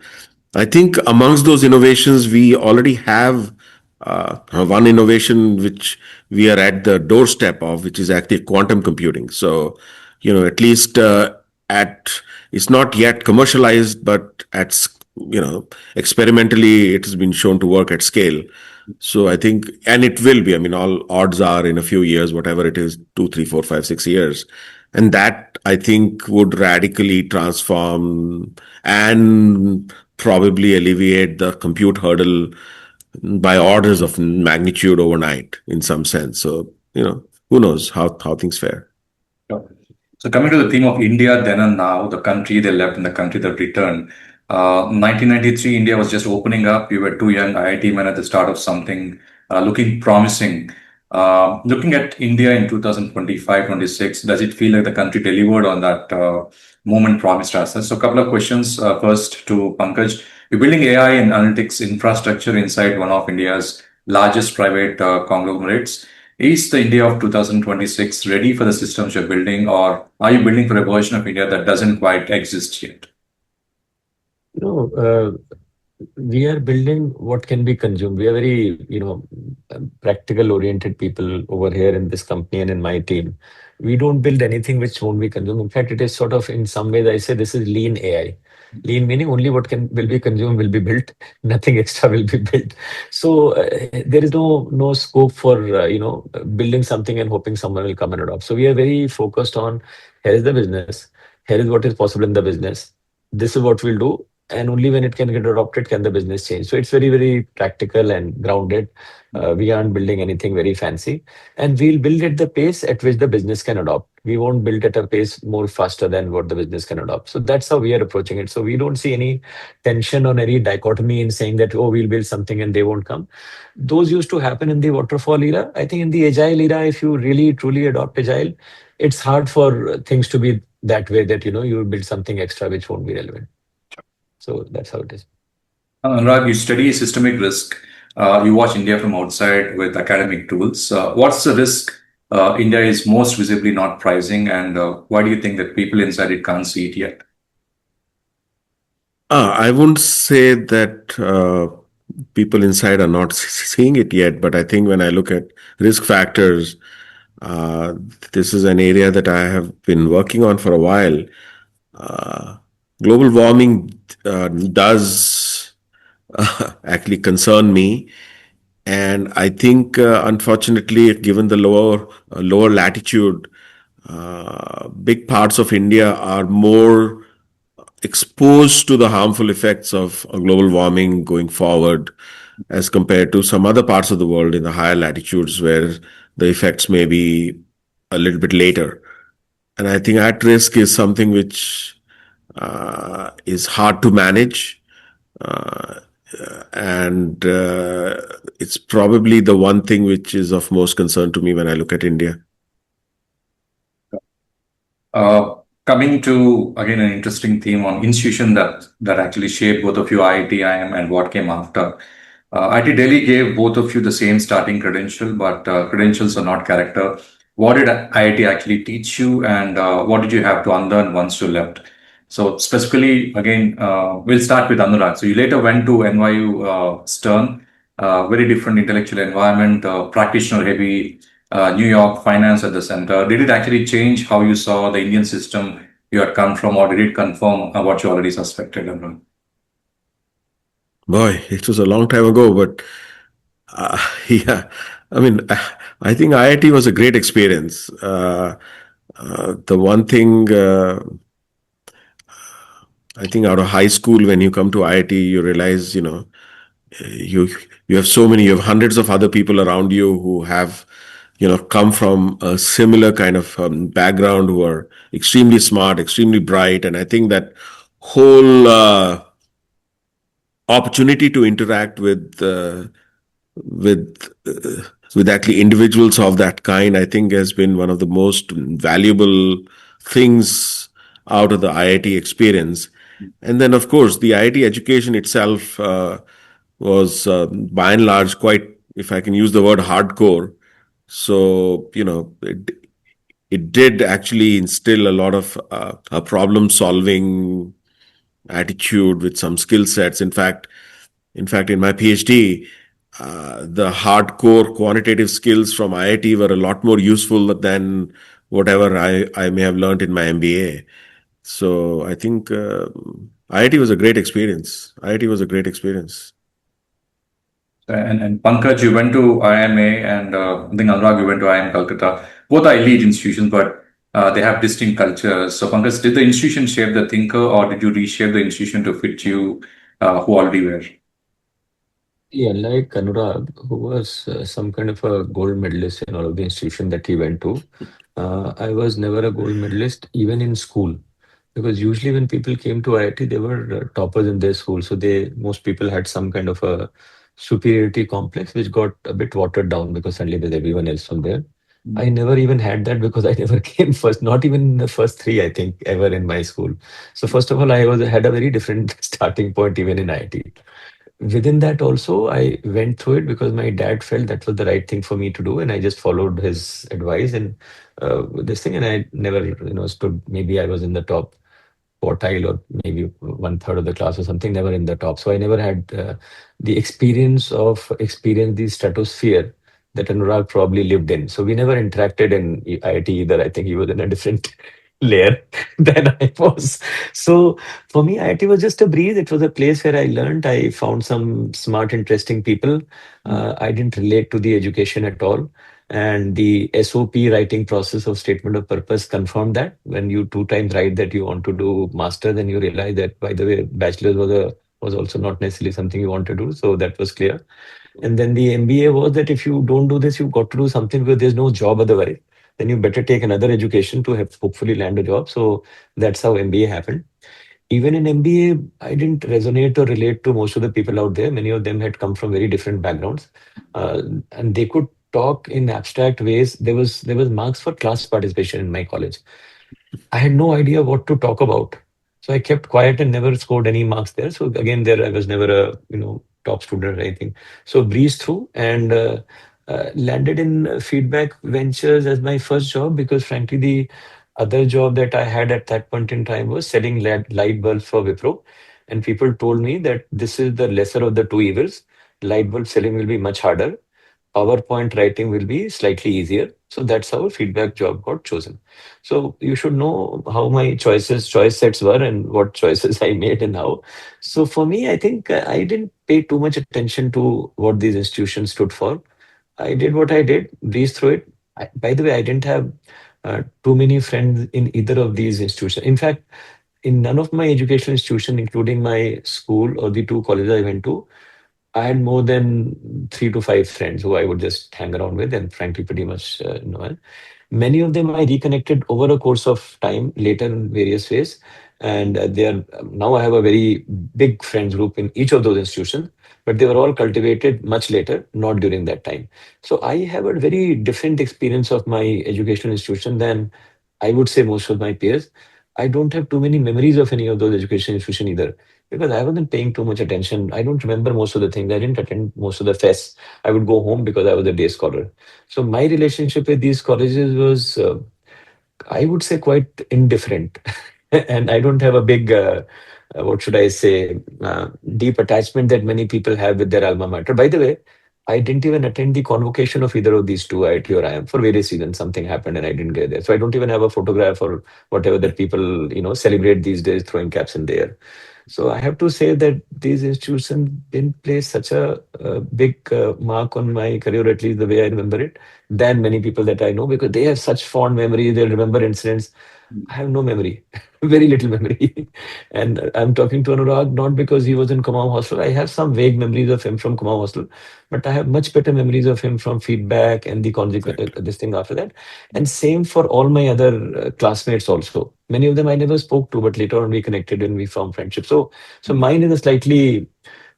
I think amongst those innovations, we already have one innovation which we are at the doorstep of, which is actually quantum computing. So, at least it's not yet commercialized, but experimentally, it has been shown to work at scale. So I think, and it will be, I mean, all odds are in a few years, whatever it is, 2, 3, 4, 5, 6 years. And that I think would radically transform and probably alleviate the compute hurdle by orders of magnitude overnight in some sense. So, who knows how things fare. So coming to the theme of India then and now, the country they left and the country that returned. 1993, India was just opening up. You were two young IIT men at the start of something looking promising. Looking at India in 2025-26, does it feel like the country delivered on that moment promised us? So a couple of questions. First to Pankaj. You're building AI and analytics infrastructure inside one of India's largest private conglomerates. Is the India of 2026 ready for the systems you're building, or are you building for a version of India that doesn't quite exist yet? We are building what can be consumed. We are very, practical oriented people over here in this company and in my team. We don't build anything which won't be consumed. In fact, it is sort of, in some ways, I say this is lean AI. Lean meaning only what will be consumed will be built. Nothing extra will be built. So there is no scope for building something and hoping someone will come and adopt. So we are very focused on, here is the business, here is what is possible in the business. This is what we'll do, and only when it can get adopted can the business change. So it's very, very practical and grounded. We aren't building anything very fancy, and we'll build at the pace at which the business can adopt. we won't build at a pace more faster than what the business can adopt. So that's how we are approaching it. So we don't see any tension or any dichotomy in saying that, oh, we'll build something and they won't come. Those used to happen in the waterfall era. I think in the agile era, if you really truly adopt agile, it's hard for things to be that way, that you build something extra which won't be relevant. So that's how it is. Anurag, you study systemic risk. You watch India from outside with academic tools. What's the risk India is most visibly not pricing, and why do you think that people inside it can't see it yet? I wouldn't say that people inside are not seeing it yet, but I think when I look at risk factors, uh, this is an area that I have been working on for a while. Uh, Global warming does actually concern me, and I think, unfortunately, given the lower latitude, big parts of India are more exposed to the harmful effects of global warming going forward as compared to some other parts of the world in the higher latitudes where the effects may be a little bit later. And I think at risk is something which is hard to manage. Uh, and it's probably the one thing which is of most concern to me when I look at India. Coming to again an interesting theme on institution that actually shaped both of you, IIT, IIM, and what came after. IIT Delhi gave both of you the same starting credential, but credentials are not character. What did IIT actually teach you, and what did you have to unlearn once you left? So specifically, again, we'll start with Anurag. So you later went to NYU Stern, very different intellectual environment, practitioner heavy, New York, finance at the center. Did it actually change how you saw the Indian system you had come from, or did it confirm what you already suspected, Anurag? Boy, it was a long time ago, but uh, yeah, I mean, I think IIT was a great experience. The one thing I think out of high school, when you come to IIT, you realize, you you have you have hundreds of other people around you who have, come from a similar kind of background, who are extremely smart, extremely bright, and I think that whole opportunity to interact with with actually individuals of that kind, I think has been one of the most valuable things out of the IIT experience. And then, of course, the IIT education itself was, by and large, quite, if I can use the word, hardcore. So, it did actually instill a lot of a problem solving attitude with some skill sets. In fact, in my PhD, the hardcore quantitative skills from IIT were a lot more useful than whatever I may have learned in my MBA. So I think IIT was a great experience. IIT was a great experience. And Pankaj, you went to IMA, and I think Anurag, you went to IIM Calcutta. Both are elite institutions, but they have distinct cultures. So, Pankaj, did the institution shape the thinker, or did you reshape the institution to fit you who already were? Yeah, like Anurag, who was some kind of a gold medalist in all of the institution that he went to. I was never a gold medalist, even in school, because usually when people came to IIT, they were toppers in their school. So most people had some kind of a superiority complex, which got a bit watered down because suddenly there's everyone else from there. I never even had that because I never came first, not even in the first three, I think, ever in my school. So first of all, had a very different starting point even in IIT. Within that also, I went through it because my dad felt that was the right thing for me to do, and I just followed his advice and this thing. And I never, stood. Maybe I was in the top quartile or maybe one third of the class or something. Never in the top. So I never had the experience the stratosphere that Anurag probably lived in. So we never interacted in IIT either. I think he was in a different layer than I was. So for me, IIT was just a breeze. It was a place where I learned. I found some smart, interesting people. I didn't relate to the education at all. And the SOP writing process of statement of purpose confirmed that. When you two times write that you want to do master, then you realize that, by the way, bachelor's was also not necessarily something you want to do. So that was clear. And then the MBA was that if you don't do this, you've got to do something because there's no job otherwise. then you better take another education to have hopefully land a job. So that's how MBA happened. Even in MBA, I didn't resonate or relate to most of the people out there. Many of them had come from very different backgrounds, uh, and they could talk in abstract ways. There was marks for class participation in my college. I had no idea what to talk about. So I kept quiet and never scored any marks there. So again, there I was never a top student or anything. So breezed through and landed in feedback ventures as my first job, because frankly the other job that I had at that point in time was selling light bulbs for Wipro, and people told me that this is the lesser of the two evils. Light bulb selling will be much harder. PowerPoint writing will be slightly easier. So that's how a feedback job got chosen. So you should know how my choice sets were, and what choices I made and how. So for me, I think I didn't pay too much attention to what these institutions stood for. I did what I did, breezed through it. By the way, I didn't have too many friends in either of these institutions. In fact, in none of my educational institutions, including my school or the two colleges I went to, I had more than 3 to 5 friends who I would just hang around with, and frankly, pretty much know. Many of them I reconnected over a course of time later in various ways, and they are now I have a very big friends group in each of those institutions. But they were all cultivated much later, not during that time. So I have a very different experience of my educational institution than I would say most of my peers. I don't have too many memories of any of those education institutions either, because I wasn't paying too much attention. I don't remember most of the things. I didn't attend most of the fests. I would go home because I was a day scholar. So my relationship with these colleges was, I would say, quite indifferent. And I don't have a big, what should I say, deep attachment that many people have with their alma mater. By the way, I didn't even attend the convocation of either of these two, IIT or IIM, for various reasons. Something happened and I didn't get there. So I don't even have a photograph or whatever that people, celebrate these days, throwing caps in the air. So I have to say that these institutions didn't place such a big mark on my career, at least the way I remember it, than many people that I know, because they have such fond memory. They'll remember incidents. I have no memory, very little memory. And I'm talking to Anurag not because he was in Kamau Hostel. I have some vague memories of him from Kamau Hostel, but I have much better memories of him from feedback and the consequent Correct. this thing after that. And same for all my other classmates also. Many of them I never spoke to, but later on we connected and we formed friendship. So mine is a slightly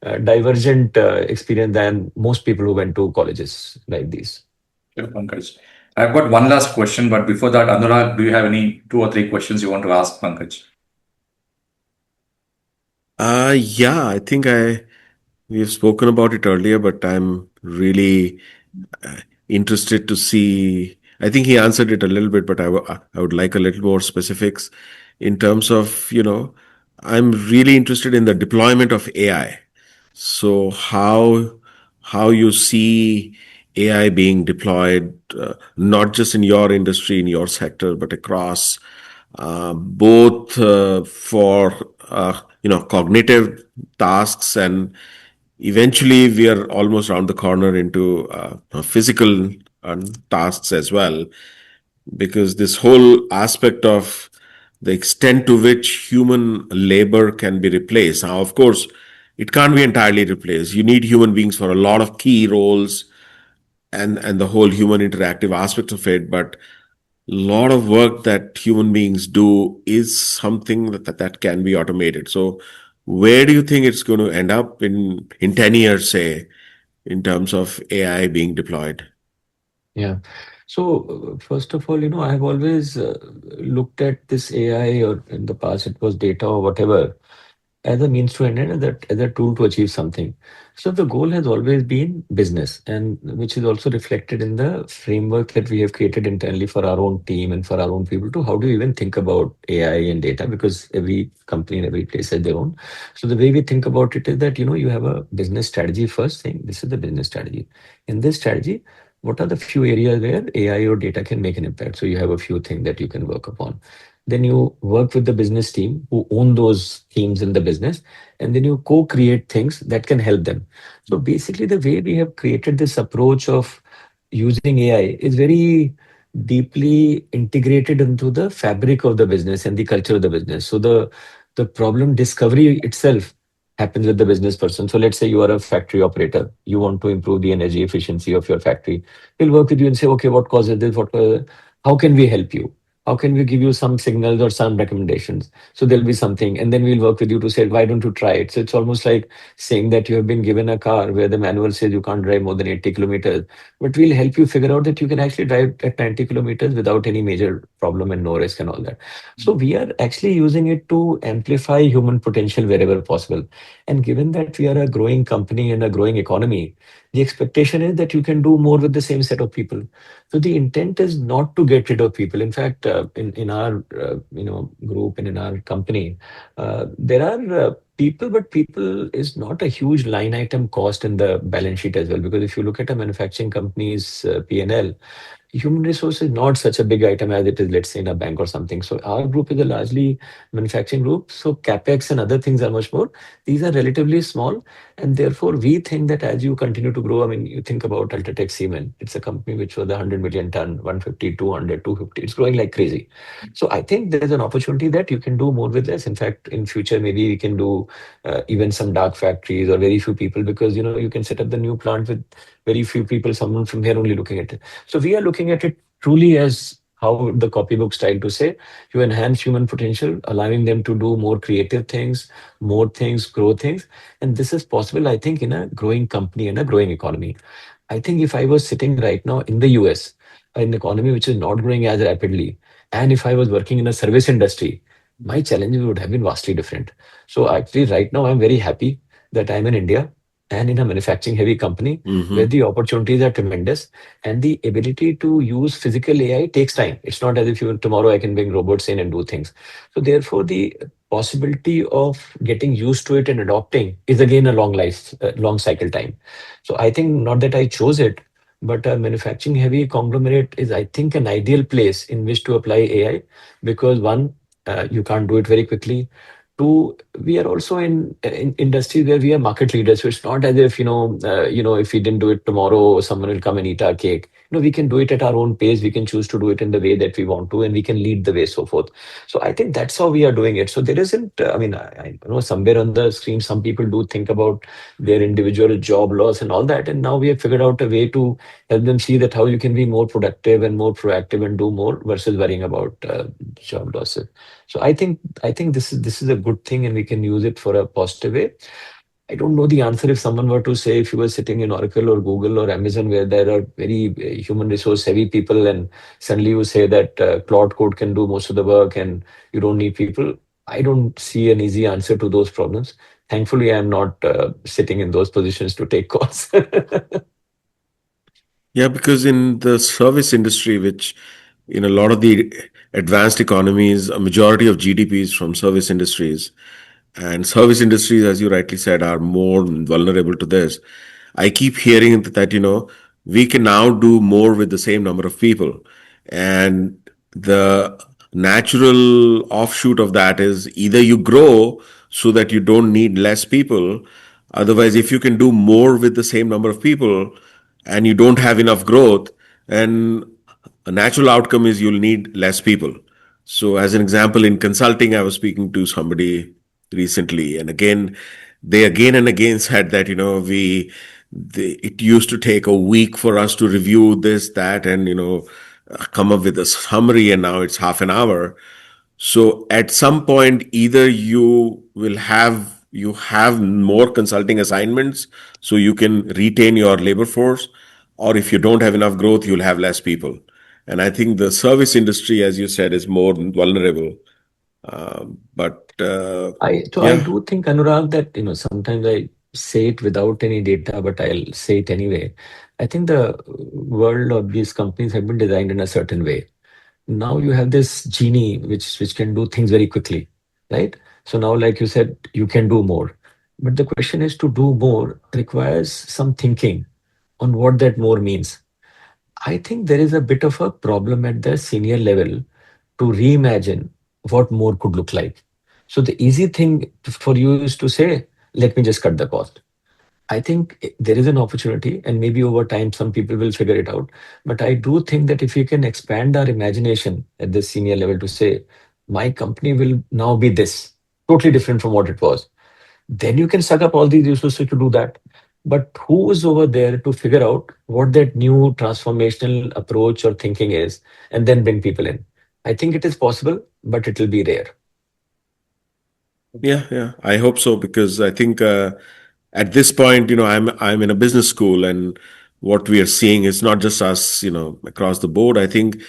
divergent experience than most people who went to colleges like these. Sure, Pankaj. I've got one last question, but before that, Anurag, do you have any 2 or 3 questions you want to ask Pankaj? Yeah, I think we've spoken about it earlier, but I'm really interested to see. I think he answered it a little bit, but I would like a little more specifics in terms of, I'm really interested in the deployment of AI. So how you see AI being deployed, not just in your industry, in your sector, but across both for cognitive tasks, and eventually we are almost around the corner into physical tasks as well, because this whole aspect of the extent to which human labor can be replaced. Now, of course, it can't be entirely replaced. You need human beings for a lot of key roles and the whole human interactive aspect of it. But a lot of work that human beings do is something that can be automated. So where do you think it's going to end up in 10 years, say, in terms of AI being deployed? Yeah. So, first of all, I have always looked at this AI, or in the past it was data or whatever, as a means to an end, as a tool to achieve something. So the goal has always been business, and which is also reflected in the framework that we have created internally for our own team and for our own people, to how do you even think about AI and data, because every company and every place has their own. So the way we think about it is that you have a business strategy first thing. This is the business strategy. In this strategy, what are the few areas where AI or data can make an impact? So you have a few things that you can work upon. Then you work with the business team who own those teams in the business, and then you co-create things that can help them. So basically, the way we have created this approach of using AI is very deeply integrated into the fabric of the business and the culture of the business. So the problem discovery itself happens with the business person. So let's say you are a factory operator, you want to improve the energy efficiency of your factory. He'll work with you and say, okay, what causes this? how can we help you? How can we give you some signals or some recommendations? So there'll be something, and then we'll work with you to say, why don't you try it? So it's almost like saying that you have been given a car where the manual says you can't drive more than 80 kilometers, but we'll help you figure out that you can actually drive at 90 kilometers without any major problem and no risk and all that. So we are actually using it to amplify human potential wherever possible. And given that we are a growing company and a growing economy, the expectation is that you can do more with the same set of people. So the intent is not to get rid of people. In fact, in our group and in our company, there are people, but people is not a huge line item cost in the balance sheet as well. Because if you look at a manufacturing company's P&L, human resource is not such a big item as it is, let's say, in a bank or something. So our group is a largely manufacturing group. So capex and other things are much more. These are relatively small, and therefore we think that as you continue to grow, I mean, you think about Ultratech Siemens. It's a company which was a 100 million ton, 150, 200, 250. It's growing like crazy. So I think there's an opportunity that you can do more with less. In fact, in future maybe we can do even some dark factories or very few people, because you can set up the new plant with very few people. Someone from here only looking at it. So we are looking at it truly as how the copybook style to say you enhance human potential, allowing them to do more creative things, more things, grow things. And this is possible, I think, in a growing company and a growing economy. I think if I was sitting right now in the US, an economy which is not growing as rapidly, and if I was working in a service industry, my challenges would have been vastly different. So actually, right now, I'm very happy that I'm in India and in a manufacturing heavy company where Hmm. the opportunities are tremendous, and the ability to use physical AI takes time. It's not as if tomorrow I can bring robots in and do things. So therefore, the possibility of getting used to it and adopting is again a long cycle time. So I think not that I chose it, but a manufacturing heavy conglomerate is, I think, an ideal place in which to apply AI, because one, you can't do it very quickly. Two, we are also in industries where we are market leaders. So it's not as if, if we didn't do it tomorrow, someone will come and eat our cake. We can do it at our own pace. We can choose to do it in the way that we want to, and we can lead the way, so forth. So I think that's how we are doing it. So there isn't, I mean, I know somewhere on the screen, some people do think about their individual job loss and all that. And now we have figured out a way to help them see that how you can be more productive and more proactive and do more versus worrying about job losses. So I think this is a good thing, and we can use it for a positive way. I don't know the answer if someone were to say, if you were sitting in Oracle or Google or Amazon where there are very human resource heavy people, and suddenly you say that Claude code can do most of the work and you don't need people. I don't see an easy answer to those problems. Thankfully, I am not sitting in those positions to take calls. Yeah, because in the service industry, which in a lot of the advanced economies, a majority of GDP is from service industries. And service industries, as you rightly said, are more vulnerable to this. I keep hearing that, we can now do more with the same number of people. And the natural offshoot of that is either you grow so that you don't need less people. Otherwise, if you can do more with the same number of people and you don't have enough growth, and a natural outcome is you'll need less people. So, as an example, in consulting, I was speaking to somebody recently, and they again and again said that it used to take a week for us to review this, that, and come up with a summary, and now it's half an hour. So at some point, either you have more consulting assignments so you can retain your labor force, or if you don't have enough growth, you'll have less people. And I think the service industry, as you said, is more vulnerable. But I yeah. do think, Anurag, that sometimes I say it without any data, but I'll say it anyway. I think the world of these companies have been designed in a certain way. Now you have this genie which can do things very quickly, right? So now, like you said, you can do more. But the question is, to do more requires some thinking on what that more means. I think there is a bit of a problem at the senior level to reimagine what more could look like. So the easy thing for you is to say, let me just cut the cost. I think there is an opportunity, and maybe over time some people will figure it out. But I do think that if you can expand our imagination at the senior level to say, my company will now be this, totally different from what it was, then you can suck up all these resources to do that. But who is over there to figure out what that new transformational approach or thinking is and then bring people in? I think it is possible, but it will be rare. Yeah, yeah. I hope so because I think at this point, I'm in a business school, and what we are seeing is not just us, across the board. I think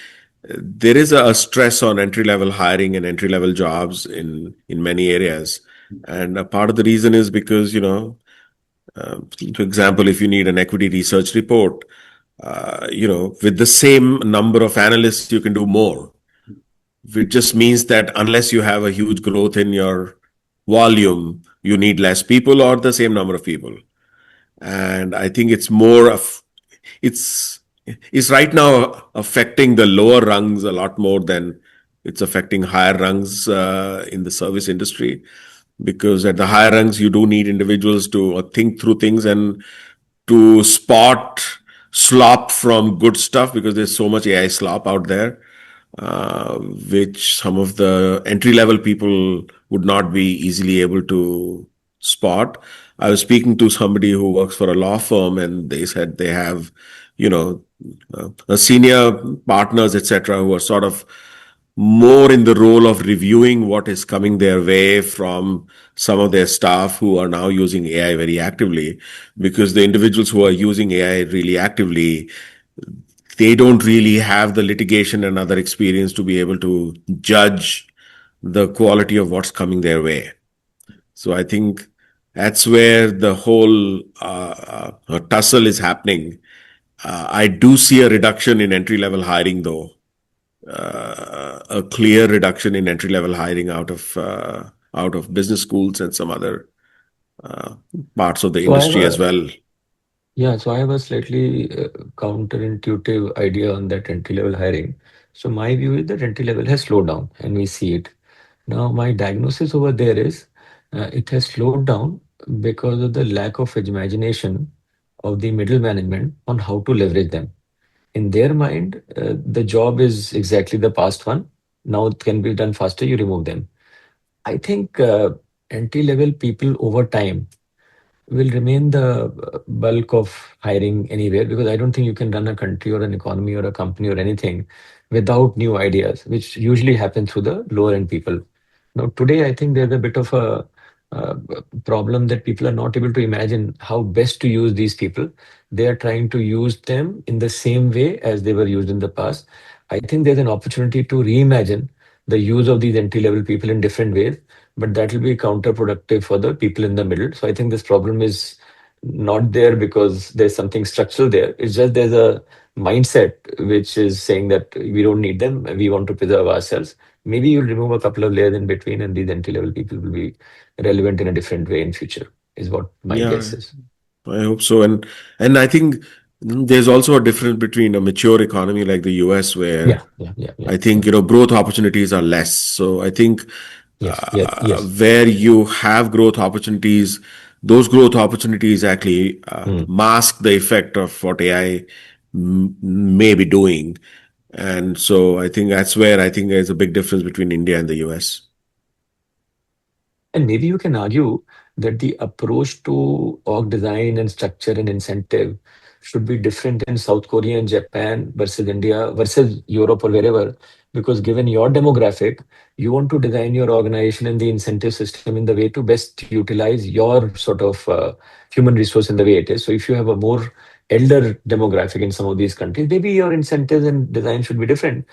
there is a stress on entry level hiring and entry level jobs in many areas, and a part of the reason is because for example, if you need an equity research report, with the same number of analysts, you can do more, which just means that unless you have a huge growth in your volume, you need less people or the same number of people. And I think it's it's right now affecting the lower rungs a lot more than it's affecting higher rungs in the service industry, because at the higher rungs you do need individuals to think through things and to spot slop from good stuff, because there's so much AI slop out there, which some of the entry level people would not be easily able to spot. I was speaking to somebody who works for a law firm, and they said they have, you know, senior partners, etc., who are sort of more in the role of reviewing what is coming their way from some of their staff who are now using AI very actively, because the individuals who are using AI really actively, they don't really have the litigation and other experience to be able to judge the quality of what's coming their way. So I think that's where the whole tussle is happening. I do see a reduction in entry level hiring, though, a clear reduction in entry level hiring out of business schools and some other uh, parts of the So I have industry as a well. Yeah, so I have a slightly counterintuitive idea on that entry level hiring. So my view is that entry level has slowed down, and we see it. Now, my diagnosis over there is it has slowed down because of the lack of imagination of the middle management on how to leverage them. In their mind, the job is exactly the past one. Now it can be done faster, you remove them. I think entry level people over time will remain the bulk of hiring anywhere, because I don't think you can run a country or an economy or a company or anything without new ideas, which usually happen through the lower end people. Now, today, I think there's a bit of a uh, problem that people are not able to imagine how best to use these people. They are trying to use them in the same way as they were used in the past. I think there's an opportunity to reimagine the use of these entry level people in different ways, but that will be counterproductive for the people in the middle. So I think this problem is not there because there's something structural there. It's just there's a mindset which is saying that we don't need them, we want to preserve ourselves. Maybe you'll remove a couple of layers in between, and these entry level people will be relevant in a different way in future, is what my Yeah, guess is. I hope so. And I think there's also a difference between a mature economy like the US, Yeah, where yeah, yeah, yeah, I think yeah. growth opportunities are less. So I think Yes, yes, yes. where you have growth opportunities, those growth opportunities actually Hmm. mask the effect of what AI may be doing. And so I think that's where I think there's a big difference between India and the US. And maybe you can argue that the approach to org design and structure and incentive should be different in South Korea and Japan versus India versus Europe or wherever. Because given your demographic, you want to design your organization and the incentive system in the way to best utilize your sort of human resource in the way it is. So if you have a more elder demographic in some of these countries, maybe your incentives and design should be different.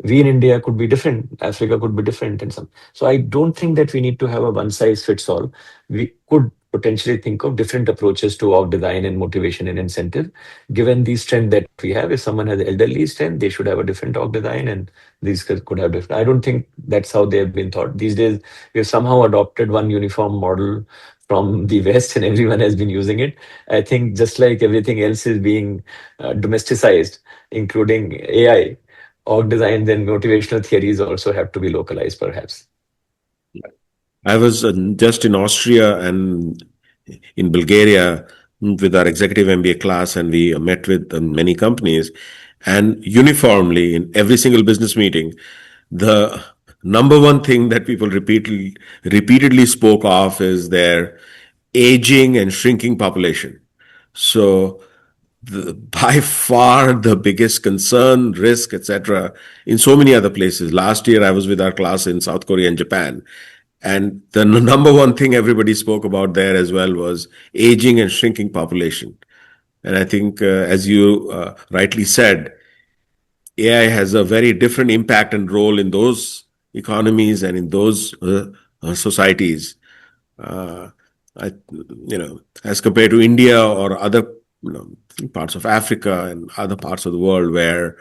We in India could be different, Africa could be different, and some. So I don't think that we need to have a one size fits all. We could potentially think of different approaches to org design and motivation and incentive, given the strength that we have. If someone has elderly strength, they should have a different org design, and these could have different. I don't think that's how they have been thought. These days, we have somehow adopted one uniform model from the West, and everyone has been using it. I think just like everything else is being domesticized, including AI, org designs and motivational theories also have to be localized, perhaps. I was just in Austria and in Bulgaria with our executive MBA class, and we met with many companies. And uniformly, in every single business meeting, the number one thing that people repeatedly spoke of is their aging and shrinking population. So by far the biggest concern, risk, etc., in so many other places. Last year, I was with our class in South Korea and Japan. And the number one thing everybody spoke about there as well was aging and shrinking population. And I think, as you rightly said, AI has a very different impact and role in those economies and in those societies. Uh, I, as compared to India or other, parts of Africa and other parts of the world where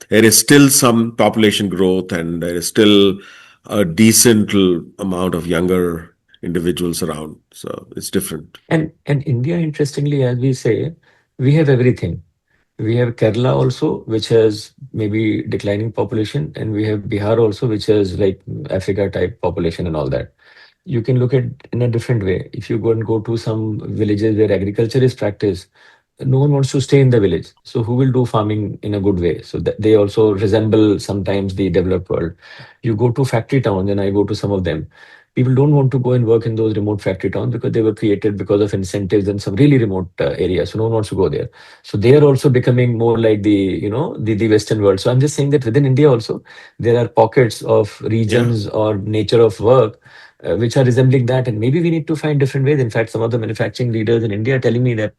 there is still some population growth and there is still a decent amount of younger individuals around. So it's different. And India, interestingly, as we say, we have everything. We have Kerala also, which has maybe declining population, and we have Bihar also, which has like Africa type population and all that. You can look at in a different way. If you go to some villages where agriculture is practiced, no one wants to stay in the village. So who will do farming in a good way? So that they also resemble sometimes the developed world. You go to factory towns, and I go to some of them. People don't want to go and work in those remote factory towns because they were created because of incentives in some really remote areas. So no one wants to go there. So they are also becoming more like the Western world. So I'm just saying that within India also there are pockets of Yeah. regions or nature of work which are resembling that, and maybe we need to find different ways. In fact, some of the manufacturing leaders in India are telling me that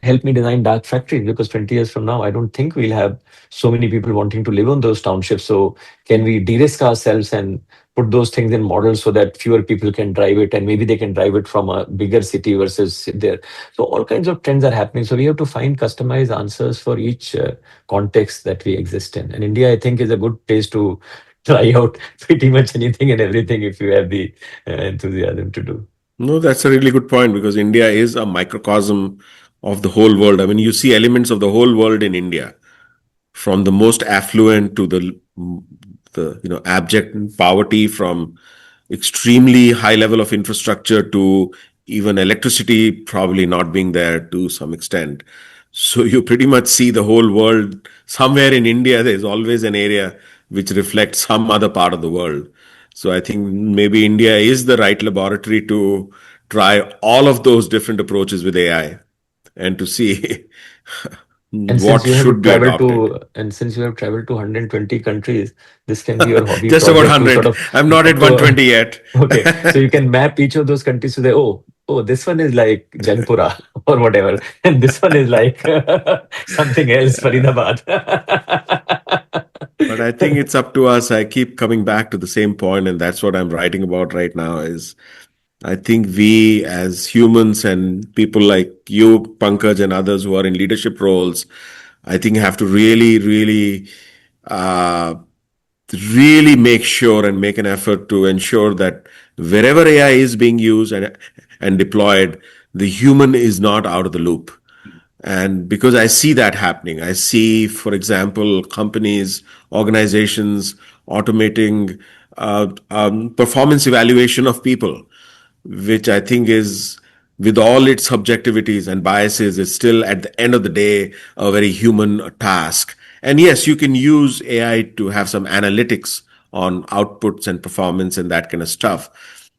help me design dark factories, because 20 years from now I don't think we'll have so many people wanting to live on those townships. So can we de-risk ourselves and put those things in models so that fewer people can drive it, and maybe they can drive it from a bigger city versus there. So all kinds of trends are happening, so we have to find customized answers for each context that we exist in. And India, I think, is a good place to try out pretty much anything and everything if you have the enthusiasm to do. No, that's a really good point because India is a microcosm of the whole world. I mean, you see elements of the whole world in India, from the most affluent to the abject poverty, from extremely high level of infrastructure to even electricity probably not being there to some extent. So you pretty much see the whole world. Somewhere in India there's always an area which reflects some other part of the world. So I think maybe India is the right laboratory to try all of those different approaches with AI and to see And since what you have should be traveled adopted. to and since you have traveled to 120 countries, this can be your hobby Just about project to sort 100. of I'm not at to 120 yet. okay. So you can map each of those countries to say, oh, this one is like Jangpura or whatever, and this one is like something else, Faridabad. But I think it's up to us. I keep coming back to the same point, and that's what I'm writing about right now is I think we as humans and people like you, Pankaj, and others who are in leadership roles, I think have to uh, really make sure and make an effort to ensure that wherever AI is being used and deployed, the human is not out of the loop. And because I see that happening, I see, for example, companies, organizations automating performance evaluation of people, which I think is, with all its subjectivities and biases, is still at the end of the day a very human task. And yes, you can use AI to have some analytics on outputs and performance and that kind of stuff.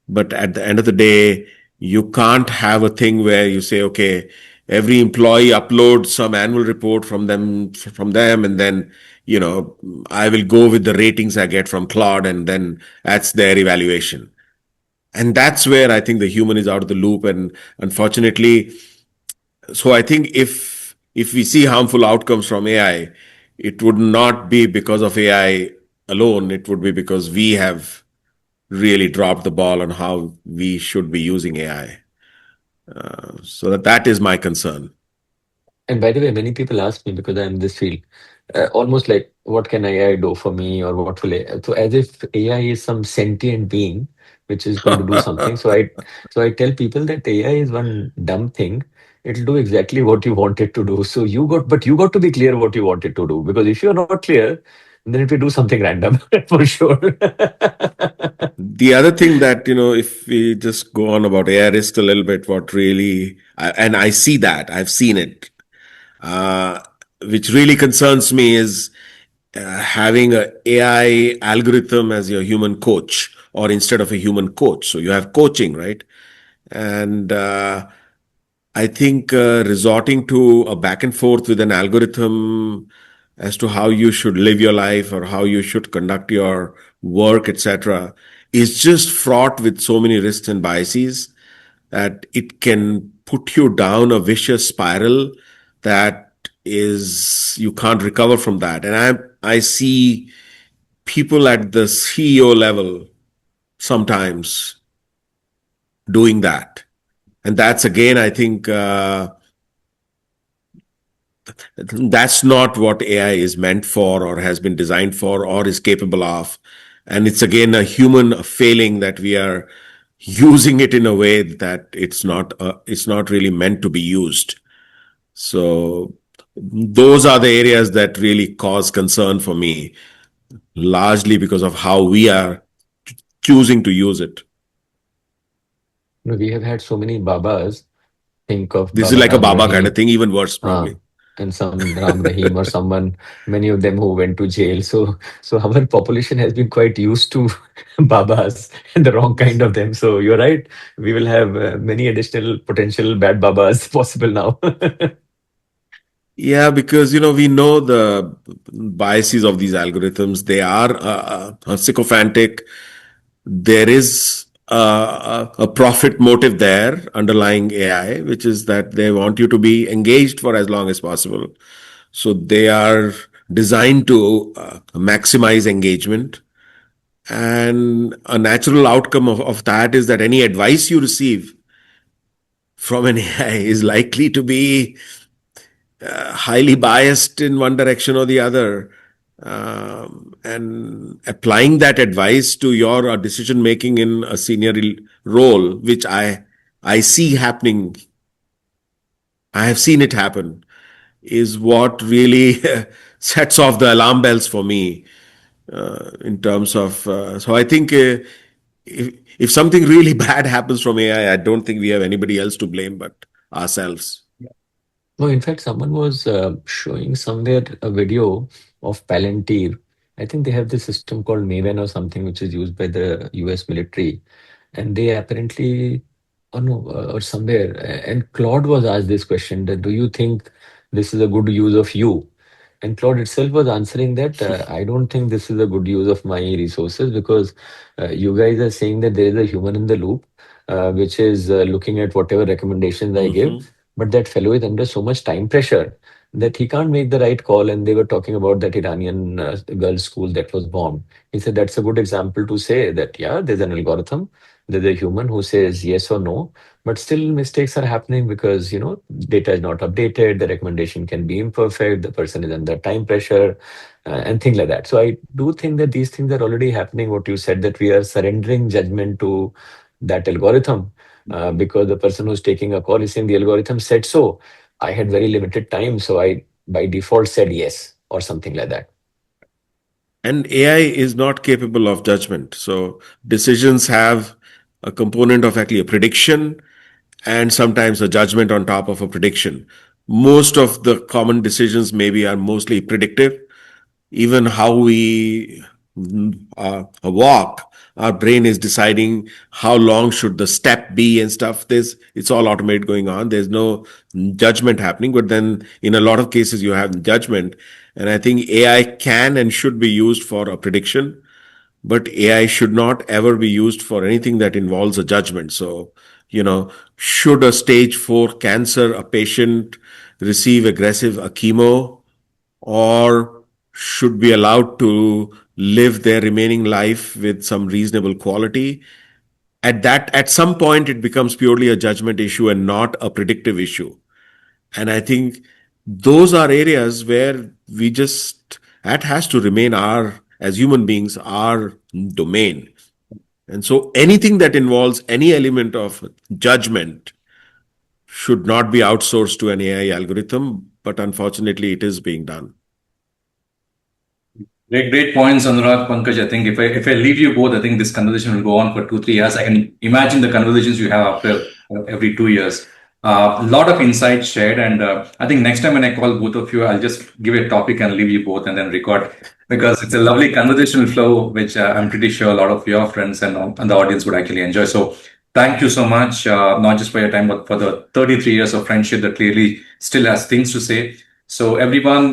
But at the end of the day, you can't have a thing where you say, okay, every employee uploads some annual report from them, and then I will go with the ratings I get from Claude, and then that's their evaluation. And that's where I think the human is out of the loop. And unfortunately, so I think if we see harmful outcomes from AI, it would not be because of AI alone. It would be because we have really dropped the ball on how we should be using AI. So that is my concern. And by the way, many people ask me, because I'm in this field, almost like, what can AI do for me, or what will AI? So as if AI is some sentient being which is going to do something. So I tell people that AI is one dumb thing. It'll do exactly what you want it to do. But you got to be clear what you want it to do, because if you're not clear, then it will do something random for sure. The other thing that, if we just go on about AI risk a little bit, what really, and I see that, I've seen it, uh, which really concerns me is having a AI algorithm as your human coach, or instead of a human coach. So you have coaching, right? And I think resorting to a back and forth with an algorithm as to how you should live your life or how you should conduct your work, etc., is just fraught with so many risks and biases that it can put you down a vicious spiral that is you can't recover from that. And I see people at the CEO level sometimes doing that. And that's again, I think that's not what AI is meant for or has been designed for or is capable of. And it's again a human failing that we are using it in a way that it's not really meant to be used. So those are the areas that really cause concern for me, largely because of how we are choosing to use it. We have had so many Babas. Think of This is Baba like a Ram Baba kind of Rahim, thing, even worse, uh, probably. and some Ram Rahim or someone, many of them who went to jail. So our population has been quite used to Babas and the wrong kind of them. So you're right. We will have many additional potential bad Babas possible now. Yeah, because we know the biases of these algorithms. They are sycophantic. There is a profit motive there underlying AI, which is that they want you to be engaged for as long as possible. So they are designed to maximize engagement. And a natural outcome of that is that any advice you receive from an AI is likely to be highly biased in one direction or the other. And applying that advice to your decision making in a senior role, which I see happening, I have seen it happen, is what really sets off the alarm bells for me in terms of. So I think if something really bad happens from AI, I don't think we have anybody else to blame but ourselves. No, in fact, someone was showing somewhere a video of Palantir. I think they have this system called Maven or something, which is used by the US military. And they apparently, oh no, or somewhere, and Claude was asked this question that do you think this is a good use of you? And Claude itself was answering that I don't think this is a good use of my resources because you guys are saying that there is a human in the loop, which is looking at whatever recommendations I give. Mhm. But that fellow is under so much time pressure that he can't make the right call. And they were talking about that Iranian girls' school that was bombed. He said that's a good example to say that, yeah, there's an algorithm, there's a human who says yes or no, but still mistakes are happening because data is not updated, the recommendation can be imperfect, the person is under time pressure, and things like that. So I do think that these things are already happening. What you said, that we are surrendering judgment to that algorithm because the person who's taking a call is saying the algorithm said so, I had very limited time, so I by default said yes or something like that. And AI is not capable of judgment. So decisions have a component of actually a prediction and sometimes a judgment on top of a prediction. Most of the common decisions maybe are mostly predictive. Even how we walk, our brain is deciding how long should the step be and stuff. It's all automated going on. There's no judgment happening, but then in a lot of cases you have judgment. And I think AI can and should be used for a prediction, but AI should not ever be used for anything that involves a judgment. So, should a stage 4 cancer a patient receive aggressive chemo, or should be allowed to live their remaining life with some reasonable quality? At some point it becomes purely a judgment issue and not a predictive issue. And I think those are areas where we just that has to remain our, as human beings, our domain. And so anything that involves any element of judgment should not be outsourced to an AI algorithm, but unfortunately it is being done. Great points, Anurag, Pankaj. I think if I leave you both, I think this conversation will go on for 2 3 years. I can imagine the conversations you have after every 2 years. A lot of insights shared, and I think next time when I call both of you, I'll just give a topic and leave you both, and then record because it's a lovely conversational flow, which I'm pretty sure a lot of your friends and the audience would actually enjoy. So Thank you so much, not just for your time, but for the 33 years of friendship that clearly still has things to say. So everyone,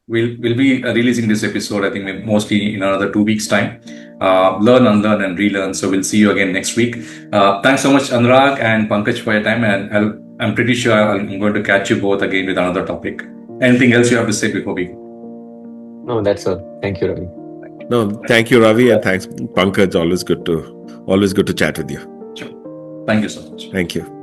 will be releasing this episode, I think mostly in another 2 weeks' time. Learn, unlearn, and relearn. So we'll see you again next week. Thanks so much, Anurag and Pankaj, for your time. And I'm pretty sure I'm going to catch you both again with another topic. Anything else you have to say before we go? No, that's all. Thank you, Ravi. No, thank you, Ravi, and thanks, Pankaj. Always good to chat with you. Sure. Thank you so much. Thank you.